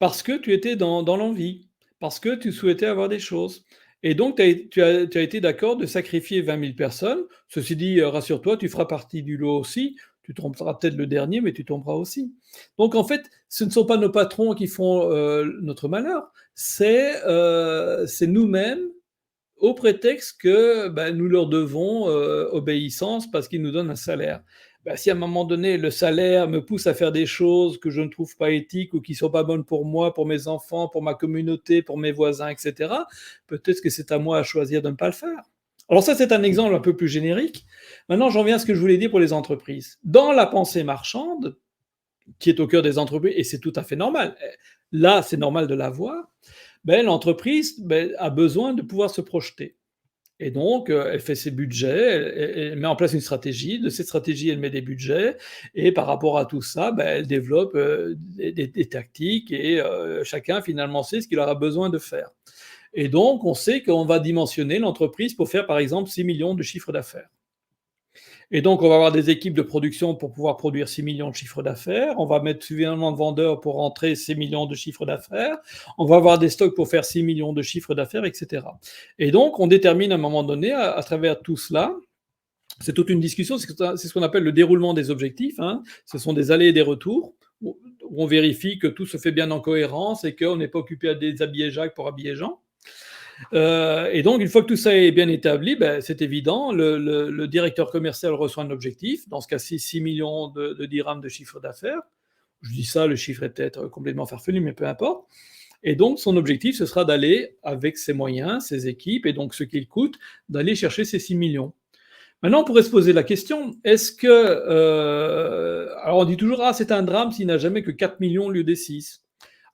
Parce que tu étais dans l'envie, parce que tu souhaitais avoir des choses. Et donc, tu as été d'accord de sacrifier 20 000 personnes. Ceci dit, rassure-toi, tu feras partie du lot aussi. Tu tomberas peut-être le dernier, mais tu tomberas aussi. Donc, en fait, ce ne sont pas nos patrons qui font notre malheur, c'est nous-mêmes, au prétexte que nous leur devons obéissance parce qu'ils nous donnent un salaire. Si à un moment donné, le salaire me pousse à faire des choses que je ne trouve pas éthiques ou qui ne sont pas bonnes pour moi, pour mes enfants, pour ma communauté, pour mes voisins, etc., peut-être que c'est à moi à choisir de ne pas le faire. Alors ça, c'est un exemple un peu plus générique. Maintenant, j'en viens à ce que je voulais dire pour les entreprises. Dans la pensée marchande, qui est au cœur des entreprises, et c'est tout à fait normal, là, c'est normal de l'avoir, l'entreprise a besoin de pouvoir se projeter. Et donc, elle fait ses budgets, elle met en place une stratégie. De cette stratégie, elle met des budgets. Et par rapport à tout ça, elle développe des tactiques et chacun, finalement, sait ce qu'il aura besoin de faire. Et donc, on sait qu'on va dimensionner l'entreprise pour faire, par exemple, 6 millions de chiffre d'affaires. Et donc, on va avoir des équipes de production pour pouvoir produire 6 millions de chiffres d'affaires. On va mettre suffisamment de vendeurs pour rentrer 6 millions de chiffres d'affaires. On va avoir des stocks pour faire 6 millions de chiffres d'affaires, etc. Et donc, on détermine à un moment donné, à travers tout cela, c'est toute une discussion, c'est ce qu'on appelle le déroulement des objectifs, hein. Ce sont des allées et des retours, où on vérifie que tout se fait bien en cohérence et qu'on n'est pas occupé à déshabiller Jacques pour habiller Jean. Et donc, une fois que tout ça est bien établi, ben, c'est évident, le directeur commercial reçoit un objectif, dans ce cas-ci 6 millions de dirhams de chiffre d'affaires. Je dis ça, le chiffre est peut-être complètement farfelu, mais peu importe. Et donc, son objectif, ce sera d'aller, avec ses moyens, ses équipes, et donc ce qu'il coûte, d'aller chercher ces 6 millions. Maintenant, on pourrait se poser la question, est-ce que... alors on dit toujours, ah, c'est un drame s'il n'a jamais que 4 millions au lieu des 6.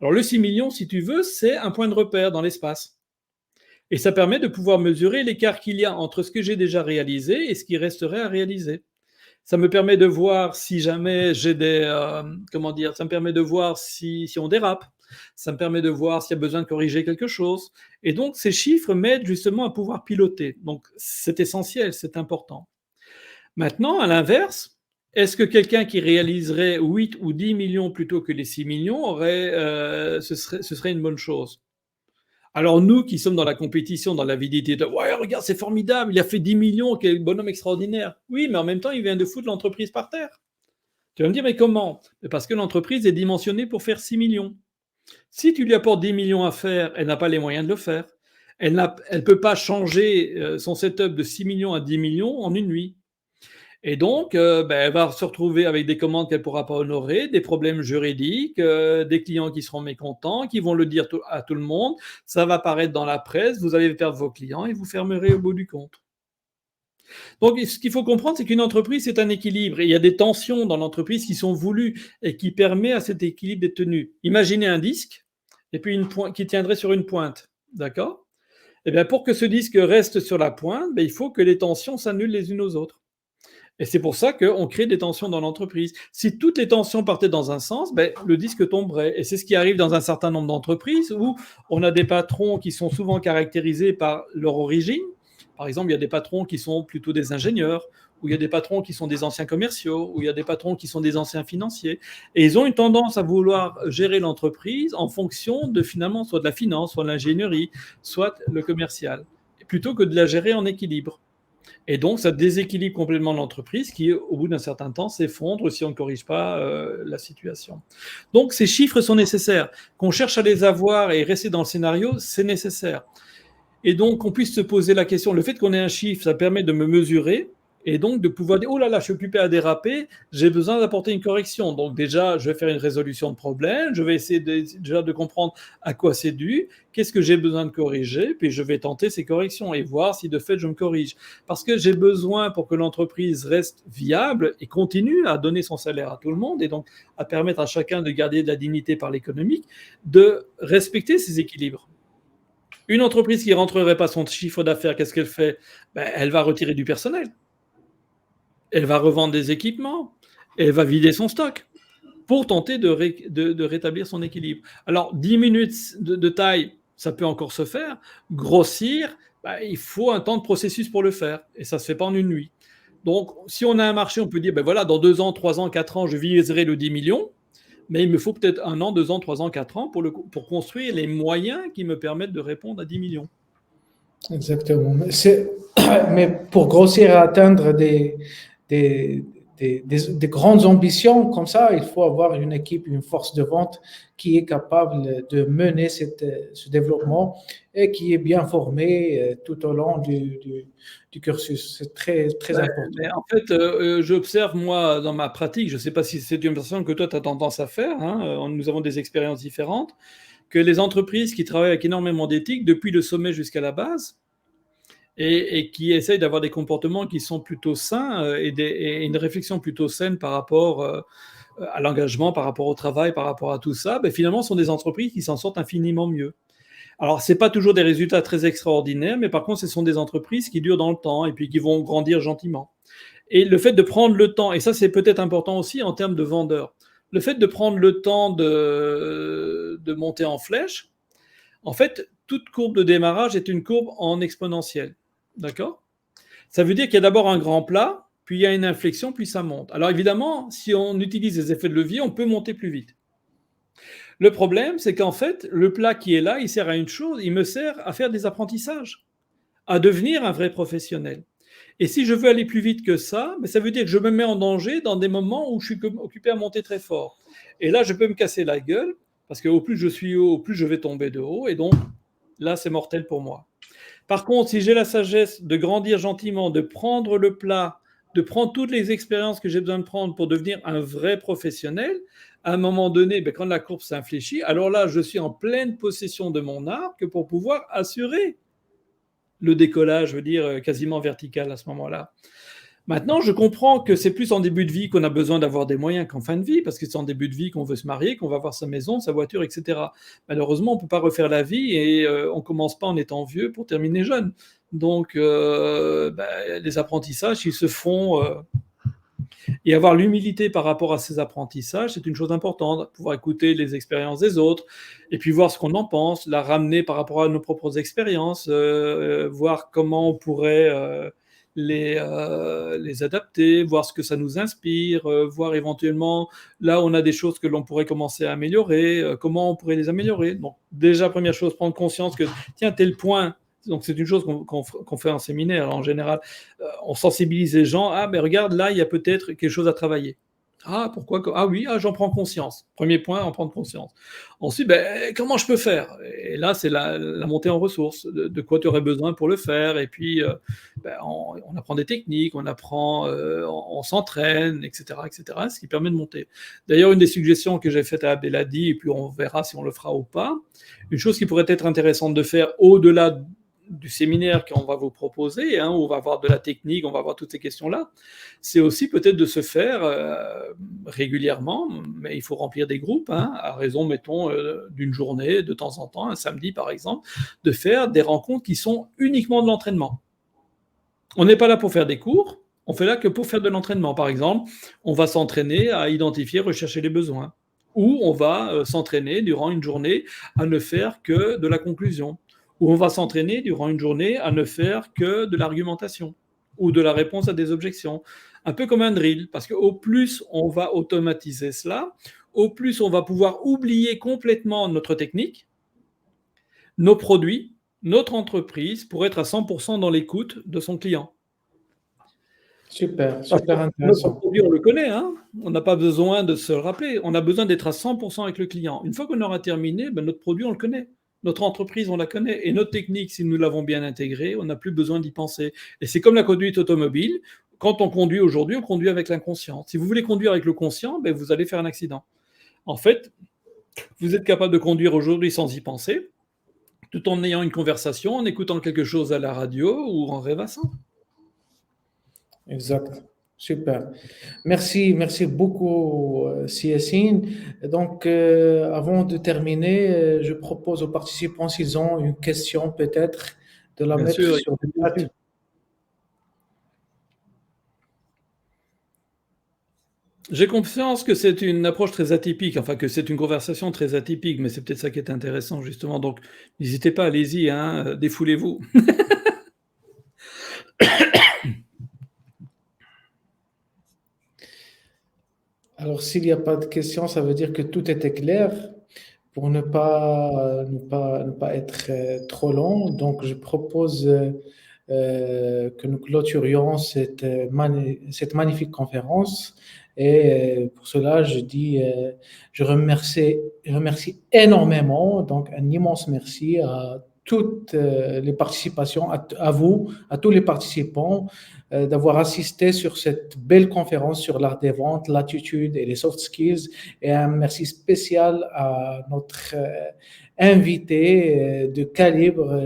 Alors le 6 millions, si tu veux, c'est un point de repère dans l'espace. Et ça permet de pouvoir mesurer l'écart qu'il y a entre ce que j'ai déjà réalisé et ce qui resterait à réaliser. Ça me permet de voir si jamais j'ai comment dire, ça me permet de voir si on dérape. Ça me permet de voir s'il y a besoin de corriger quelque chose. Et donc, ces chiffres m'aident justement à pouvoir piloter. Donc, c'est essentiel, c'est important. Maintenant, à l'inverse, est-ce que quelqu'un qui réaliserait 8 ou 10 millions plutôt que les 6 millions ce serait une bonne chose? Alors nous qui sommes dans la compétition, dans l'avidité de ouais, regarde, c'est formidable, il a fait 10 millions, quel bonhomme extraordinaire. Oui, mais en même temps, il vient de foutre l'entreprise par terre. Tu vas me dire, mais comment? Parce que l'entreprise est dimensionnée pour faire 6 millions. Si tu lui apportes 10 millions à faire, elle n'a pas les moyens de le faire. Elle ne peut pas changer son setup de 6 millions à 10 millions en une nuit. Et donc, elle va se retrouver avec des commandes qu'elle ne pourra pas honorer, des problèmes juridiques, des clients qui seront mécontents, qui vont le dire à tout le monde. Ça va paraître dans la presse, vous allez perdre vos clients et vous fermerez au bout du compte. Donc, ce qu'il faut comprendre, c'est qu'une entreprise, c'est un équilibre. Et il y a des tensions dans l'entreprise qui sont voulues et qui permettent à cet équilibre d'être tenu. Imaginez un disque et puis une pointe qui tiendrait sur une pointe. D'accord? Eh bien, pour que ce disque reste sur la pointe, il faut que les tensions s'annulent les unes aux autres. Et c'est pour ça qu'on crée des tensions dans l'entreprise. Si toutes les tensions partaient dans un sens, le disque tomberait. Et c'est ce qui arrive dans un certain nombre d'entreprises où on a des patrons qui sont souvent caractérisés par leur origine. Par exemple, il y a des patrons qui sont plutôt des ingénieurs, ou il y a des patrons qui sont des anciens commerciaux, ou il y a des patrons qui sont des anciens financiers. Et ils ont une tendance à vouloir gérer l'entreprise en fonction de finalement soit de la finance, soit de l'ingénierie, soit le commercial, plutôt que de la gérer en équilibre. Et donc, ça déséquilibre complètement l'entreprise qui, au bout d'un certain temps, s'effondre si on ne corrige pas la situation. Donc, ces chiffres sont nécessaires. Qu'on cherche à les avoir et rester dans le scénario, c'est nécessaire. Et donc, qu'on puisse se poser la question, le fait qu'on ait un chiffre, ça permet de me mesurer et donc de pouvoir dire, oh là là, je suis occupé à déraper, j'ai besoin d'apporter une correction. Donc déjà, je vais faire une résolution de problème, je vais essayer déjà de comprendre à quoi c'est dû, qu'est-ce que j'ai besoin de corriger, puis je vais tenter ces corrections et voir si de fait je me corrige. Parce que j'ai besoin pour que l'entreprise reste viable et continue à donner son salaire à tout le monde et donc à permettre à chacun de garder de la dignité par l'économique, de respecter ces équilibres. Une entreprise qui ne rentrerait pas son chiffre d'affaires, qu'est-ce qu'elle fait? Elle va retirer du personnel. Elle va revendre des équipements. Elle va vider son stock pour tenter de rétablir son équilibre. Alors, diminuer de taille, ça peut encore se faire. Grossir, il faut un temps de processus pour le faire. Et ça ne se fait pas en une nuit. Donc, si on a un marché, on peut dire, voilà, dans 2 ans, 3 ans, 4 ans, je viserai le 10 millions. Mais il me faut peut-être 1 an, 2 ans, 3 ans, 4 ans pour construire les moyens qui me permettent de répondre à 10 millions. Exactement. Mais pour grossir et atteindre des grandes ambitions comme ça, il faut avoir une équipe, une force de vente qui est capable de mener ce développement et qui est bien formée tout au long du cursus. C'est très, très important. En fait, j'observe, moi, dans ma pratique, je ne sais pas si c'est une personne que toi, tu as tendance à faire, hein, nous avons des expériences différentes, que les entreprises qui travaillent avec énormément d'éthique, depuis le sommet jusqu'à la base, et qui essayent d'avoir des comportements qui sont plutôt sains et une réflexion plutôt saine par rapport à l'engagement, par rapport au travail, par rapport à tout ça, finalement, sont des entreprises qui s'en sortent infiniment mieux. Alors, ce n'est pas toujours des résultats très extraordinaires, mais par contre, ce sont des entreprises qui durent dans le temps et puis qui vont grandir gentiment. Et le fait de prendre le temps, et ça c'est peut-être important aussi en termes de vendeurs, le fait de prendre le temps de monter en flèche, en fait, toute courbe de démarrage est une courbe en exponentielle. D'accord? Ça veut dire qu'il y a d'abord un grand plat, puis il y a une inflexion, puis ça monte. Alors évidemment, si on utilise les effets de levier, on peut monter plus vite. Le problème, c'est qu'en fait, le plat qui est là, il sert à une chose, il me sert à faire des apprentissages, à devenir un vrai professionnel. Et si je veux aller plus vite que ça, ça veut dire que je me mets en danger dans des moments où je suis occupé à monter très fort. Et là, je peux me casser la gueule, parce qu'au plus je suis haut, au plus je vais tomber de haut, et donc là, c'est mortel pour moi. Par contre, si j'ai la sagesse de grandir gentiment, de prendre le plat, de prendre toutes les expériences que j'ai besoin de prendre pour devenir un vrai professionnel, à un moment donné, quand la courbe s'infléchit, alors là, je suis en pleine possession de mon arc pour pouvoir assurer le décollage, je veux dire, quasiment vertical à ce moment-là. Maintenant, je comprends que c'est plus en début de vie qu'on a besoin d'avoir des moyens qu'en fin de vie, parce que c'est en début de vie qu'on veut se marier, qu'on va avoir sa maison, sa voiture, etc. Malheureusement, on ne peut pas refaire la vie et on ne commence pas en étant vieux pour terminer jeune. Donc, les apprentissages, ils se font. Et avoir l'humilité par rapport à ces apprentissages, c'est une chose importante. Pouvoir écouter les expériences des autres et puis voir ce qu'on en pense, la ramener par rapport à nos propres expériences, voir comment on pourrait les adapter, voir ce que ça nous inspire, voir éventuellement là où on a des choses que l'on pourrait commencer à améliorer, comment on pourrait les améliorer. Donc déjà, première chose, prendre conscience que tiens, tel point, donc c'est une chose qu'on fait en séminaire en général, on sensibilise les gens, ah mais regarde, là, il y a peut-être quelque chose à travailler. Ah, pourquoi? Ah oui, j'en prends conscience. Premier point, en prendre conscience. Ensuite, comment je peux faire? Et là, c'est la montée en ressources. De quoi tu aurais besoin pour le faire? Et puis, on apprend des techniques, on apprend, on s'entraîne, etc., etc., ce qui permet de monter. D'ailleurs, une des suggestions que j'ai faites à Abdelhadi, et puis on verra si on le fera ou pas, une chose qui pourrait être intéressante de faire au-delà du séminaire qu'on va vous proposer, où on va avoir de la technique, on va avoir toutes ces questions-là, c'est aussi peut-être de se faire régulièrement, mais il faut remplir des groupes, à raison, mettons, d'une journée, de temps en temps, un samedi par exemple, de faire des rencontres qui sont uniquement de l'entraînement. On n'est pas là pour faire des cours, on fait là que pour faire de l'entraînement. Par exemple, on va s'entraîner à identifier, rechercher les besoins, ou on va s'entraîner durant une journée à ne faire que de la conclusion, ou on va s'entraîner durant une journée à ne faire que de l'argumentation ou de la réponse à des objections. Un peu comme un drill, parce qu'au plus on va automatiser cela, au plus on va pouvoir oublier complètement notre technique, nos produits, notre entreprise, pour être à 100% dans l'écoute de son client. Super, Parce que super notre intéressant. produit, on le connaît, on n'a pas besoin de se le rappeler. On a besoin d'être à 100% avec le client. Une fois qu'on aura terminé, notre produit, on le connaît. Notre entreprise, on la connaît. Et notre technique, si nous l'avons bien intégrée, on n'a plus besoin d'y penser. Et c'est comme la conduite automobile. Quand on conduit aujourd'hui, on conduit avec l'inconscient. Si vous voulez conduire avec le conscient, vous allez faire un accident. En fait, vous êtes capable de conduire aujourd'hui sans y penser, tout en ayant une conversation, en écoutant quelque chose à la radio ou en rêvassant. Exact. Super. Merci, merci beaucoup, Yassine. Donc, avant de terminer, je propose aux participants, s'ils ont une question peut-être, de la Bien mettre sûr, sur le chat. j'ai conscience que c'est une approche très atypique, enfin que c'est une conversation très atypique, mais c'est peut-être ça qui est intéressant justement. Donc, n'hésitez pas, allez-y, défoulez-vous. Alors, s'il n'y a pas de questions, ça veut dire que tout était clair. Pour ne pas être trop long, donc je propose que nous clôturions cette magnifique conférence. Et pour cela, je remercie énormément, donc un immense merci à toutes les participations, à vous, à tous les participants, d'avoir assisté sur cette belle conférence sur l'art des ventes, l'attitude et les soft skills. Et un merci spécial à notre invité de calibre,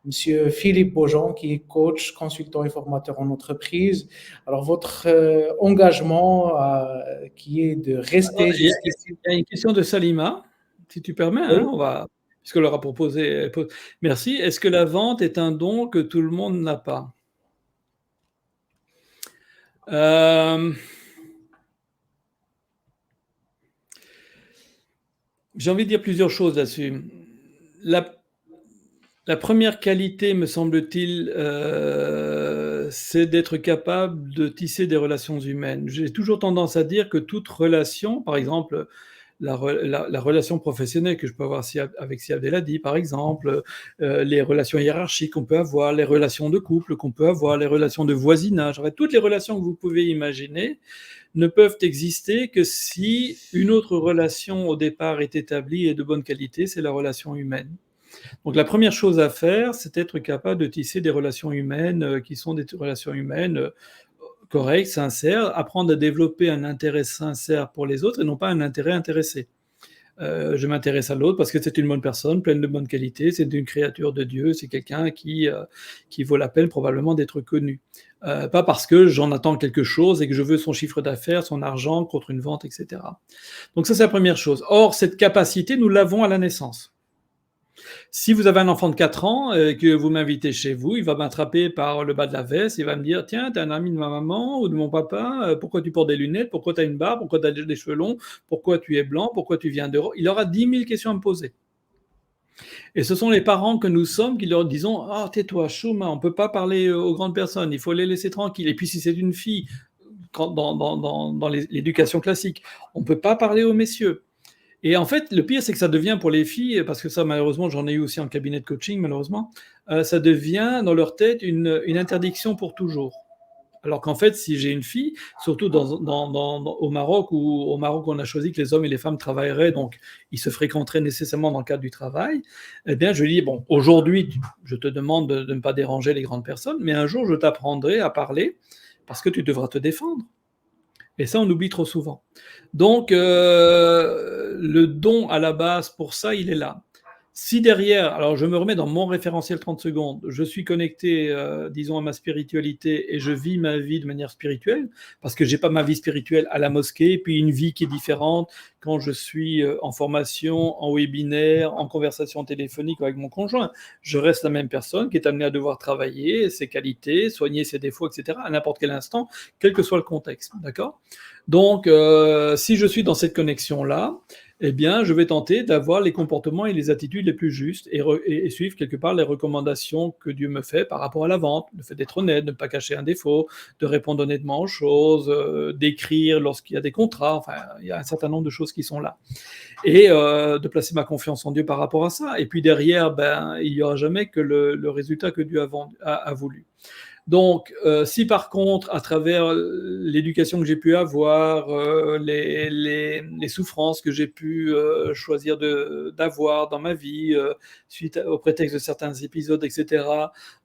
Monsieur Philippe Beaujean, qui est coach, consultant et formateur en entreprise. Alors, votre engagement qui est de Alors, rester il y, a jusqu'ici. il y a une question de Salima, si tu permets, Oui. on va, puisqu'elle leur a proposé. Merci. Est-ce que la vente est un don que tout le monde n'a pas? J'ai envie de dire plusieurs choses là-dessus. La La première qualité, me semble-t-il, c'est d'être capable de tisser des relations humaines. J'ai toujours tendance à dire que toute relation, par exemple, la relation professionnelle que je peux avoir avec Siad Eladi, par exemple, les relations hiérarchiques qu'on peut avoir, les relations de couple qu'on peut avoir, les relations de voisinage, en fait, toutes les relations que vous pouvez imaginer ne peuvent exister que si une autre relation au départ est établie et de bonne qualité, c'est la relation humaine. Donc la première chose à faire, c'est être capable de tisser des relations humaines qui sont des relations humaines correctes, sincères, apprendre à développer un intérêt sincère pour les autres et non pas un intérêt intéressé. Je m'intéresse à l'autre parce que c'est une bonne personne, pleine de bonnes qualités, c'est une créature de Dieu, c'est quelqu'un qui vaut la peine probablement d'être connu. Pas parce que j'en attends quelque chose et que je veux son chiffre d'affaires, son argent contre une vente, etc. Donc ça, c'est la première chose. Or, cette capacité, nous l'avons à la naissance. Si vous avez un enfant de 4 ans et que vous m'invitez chez vous, il va m'attraper par le bas de la veste, il va me dire: «Tiens, t'es un ami de ma maman ou de mon papa, pourquoi tu portes des lunettes? Pourquoi tu as une barbe? Pourquoi tu as des cheveux longs? Pourquoi tu es blanc? Pourquoi tu viens d'Europe?» Il aura 10 000 questions à me poser. Et ce sont les parents que nous sommes qui leur disons: «Oh, tais-toi, Chouma, on ne peut pas parler aux grandes personnes, il faut les laisser tranquilles.» Et puis si c'est une fille, dans l'éducation classique, on ne peut pas parler aux messieurs. Et en fait, le pire, c'est que ça devient pour les filles, parce que ça, malheureusement, j'en ai eu aussi en cabinet de coaching, malheureusement, ça devient dans leur tête une interdiction pour toujours. Alors qu'en fait, si j'ai une fille, surtout au Maroc, où au Maroc, on a choisi que les hommes et les femmes travailleraient, donc ils se fréquenteraient nécessairement dans le cadre du travail, eh bien, je lui dis, bon, aujourd'hui, je te demande de ne pas déranger les grandes personnes, mais un jour, je t'apprendrai à parler parce que tu devras te défendre. Et ça, on oublie trop souvent. Donc, le don à la base, pour ça, il est là. Si derrière, alors je me remets dans mon référentiel 30 secondes, je suis connecté, disons, à ma spiritualité et je vis ma vie de manière spirituelle, parce que j'ai pas ma vie spirituelle à la mosquée, puis une vie qui est différente quand je suis en formation, en webinaire, en conversation téléphonique avec mon conjoint. Je reste la même personne qui est amenée à devoir travailler ses qualités, soigner ses défauts, etc., à n'importe quel instant, quel que soit le contexte. D'accord ? Donc, si je suis dans cette connexion-là, eh bien, je vais tenter d'avoir les comportements et les attitudes les plus justes et suivre quelque part les recommandations que Dieu me fait par rapport à la vente, le fait d'être honnête, de ne pas cacher un défaut, de répondre honnêtement aux choses, d'écrire lorsqu'il y a des contrats, enfin, il y a un certain nombre de choses qui sont là. Et de placer ma confiance en Dieu par rapport à ça. Et puis derrière, ben, il n'y aura jamais que le résultat que Dieu a voulu. Donc, si par contre, à travers l'éducation que j'ai pu avoir, les souffrances que j'ai pu choisir d'avoir dans ma vie, suite au prétexte de certains épisodes, etc.,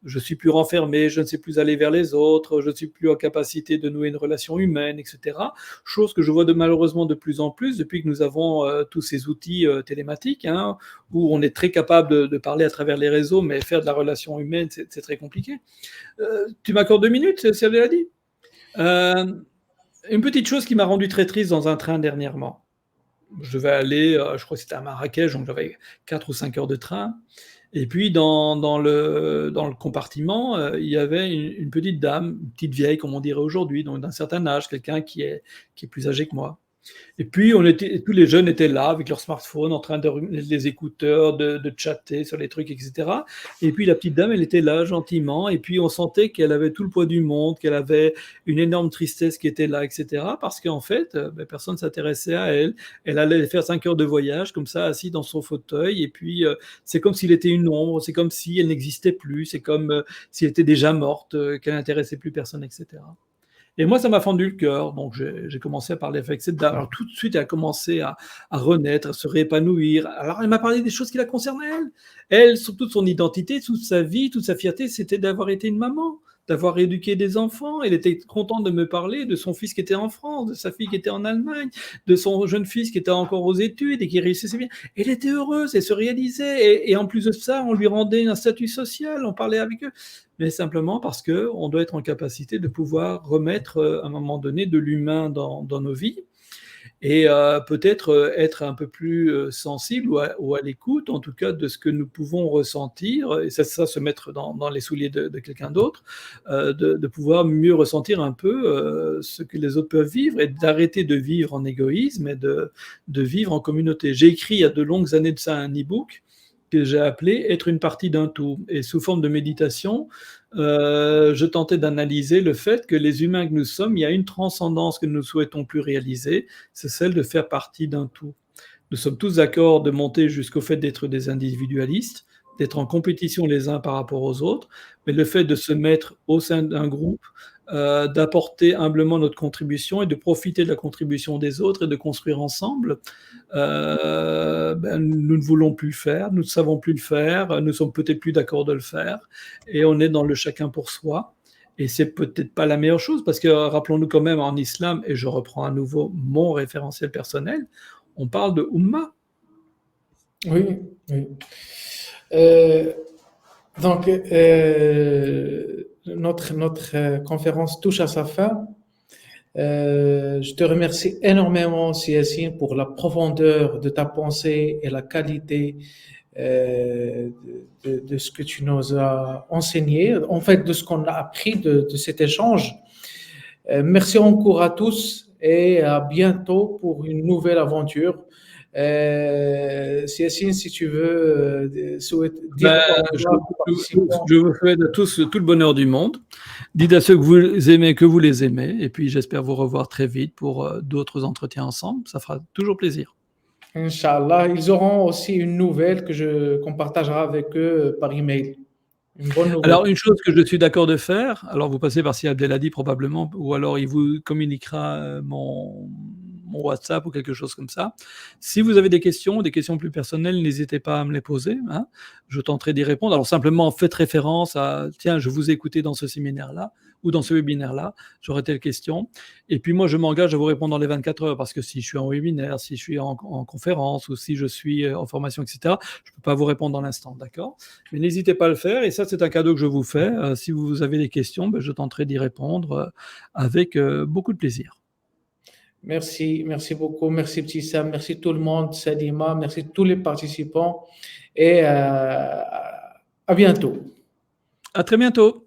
je suis plus renfermé, je ne sais plus aller vers les autres, je ne suis plus en capacité de nouer une relation humaine, etc. Chose que je vois malheureusement de plus en plus depuis que nous avons tous ces outils télématiques, hein, où on est très capable de parler à travers les réseaux, mais faire de la relation humaine, c'est très compliqué. Tu m'accordes 2 minutes, si elle l'a dit. Une petite chose qui m'a rendu très triste dans un train dernièrement. Je devais aller, je crois que c'était à Marrakech, donc j'avais 4 ou 5 heures de train. Et puis dans le compartiment, il y avait une petite dame, une petite vieille, comme on dirait aujourd'hui, donc d'un certain âge, quelqu'un qui est plus âgé que moi. Et puis, tous les jeunes étaient là avec leur smartphone, en train de les écouteurs, de chatter sur les trucs, etc. Et puis, la petite dame, elle était là gentiment. Et puis, on sentait qu'elle avait tout le poids du monde, qu'elle avait une énorme tristesse qui était là, etc. Parce qu'en fait, ben, personne ne s'intéressait à elle. Elle allait faire 5 heures de voyage, comme ça, assise dans son fauteuil. Et puis, c'est comme s'il était une ombre. C'est comme si elle n'existait plus. C'est comme si elle était déjà morte, qu'elle n'intéressait plus personne, etc. Et moi, ça m'a fendu le cœur, donc j'ai commencé à parler avec cette dame. Alors tout de suite, elle a commencé à renaître, à se réépanouir. Alors elle m'a parlé des choses qui la concernaient, elle. Elle, sur toute son identité, toute sa vie, toute sa fierté, c'était d'avoir été une maman, d'avoir éduqué des enfants. Elle était contente de me parler de son fils qui était en France, de sa fille qui était en Allemagne, de son jeune fils qui était encore aux études et qui réussissait bien. Elle était heureuse, elle se réalisait. Et en plus de ça, on lui rendait un statut social, on parlait avec eux, mais simplement parce qu'on doit être en capacité de pouvoir remettre à un moment donné de l'humain dans nos vies et peut-être être un peu plus sensible ou à l'écoute, en tout cas, de ce que nous pouvons ressentir, et ça se mettre dans les souliers de quelqu'un d'autre, de pouvoir mieux ressentir un peu ce que les autres peuvent vivre et d'arrêter de vivre en égoïsme et de vivre en communauté. J'ai écrit il y a de longues années de ça un e-book que j'ai appelé être une partie d'un tout. Et sous forme de méditation, je tentais d'analyser le fait que les humains que nous sommes, il y a une transcendance que nous ne souhaitons plus réaliser, c'est celle de faire partie d'un tout. Nous sommes tous d'accord de monter jusqu'au fait d'être des individualistes, d'être en compétition les uns par rapport aux autres, mais le fait de se mettre au sein d'un groupe, d'apporter humblement notre contribution et de profiter de la contribution des autres et de construire ensemble, nous ne voulons plus le faire, nous ne savons plus le faire, nous sommes peut-être plus d'accord de le faire, et on est dans le chacun pour soi. Et c'est peut-être pas la meilleure chose, parce que rappelons-nous quand même en islam, et je reprends à nouveau mon référentiel personnel, on parle de Ummah. Oui, oui. Euh, donc, notre conférence touche à sa fin. Je te remercie énormément, Yassine, pour la profondeur de ta pensée et la qualité de ce que tu nous as enseigné, en fait, de ce qu'on a appris de cet échange. Merci encore à tous et à bientôt pour une nouvelle aventure. Yassine, si tu veux dire Ben, au revoir aux participants. je vous souhaite à tous tout le bonheur du monde. Dites à ceux que vous aimez que vous les aimez, et puis j'espère vous revoir très vite pour d'autres entretiens ensemble. Ça fera toujours plaisir. Inch'Allah, ils auront aussi une nouvelle qu'on partagera avec eux par email. Une bonne nouvelle. Alors, une chose que je suis d'accord de faire, alors vous passez par Si Abdelhadi probablement, ou alors il vous communiquera mon WhatsApp ou quelque chose comme ça. Si vous avez des questions plus personnelles, n'hésitez pas à me les poser, hein. Je tenterai d'y répondre. Alors simplement faites référence à tiens, je vous ai écouté dans ce séminaire-là ou dans ce webinaire-là, j'aurai telle question. Et puis moi, je m'engage à vous répondre dans les 24 heures, parce que si je suis en webinaire, si je suis en conférence ou si je suis en formation, etc., je ne peux pas vous répondre dans l'instant, d'accord? Mais n'hésitez pas à le faire, et ça, c'est un cadeau que je vous fais. Si vous avez des questions, je tenterai d'y répondre avec beaucoup de plaisir. Merci, merci beaucoup. Merci Petit Sam, merci tout le monde, Salima, merci tous les participants et à bientôt. À très bientôt.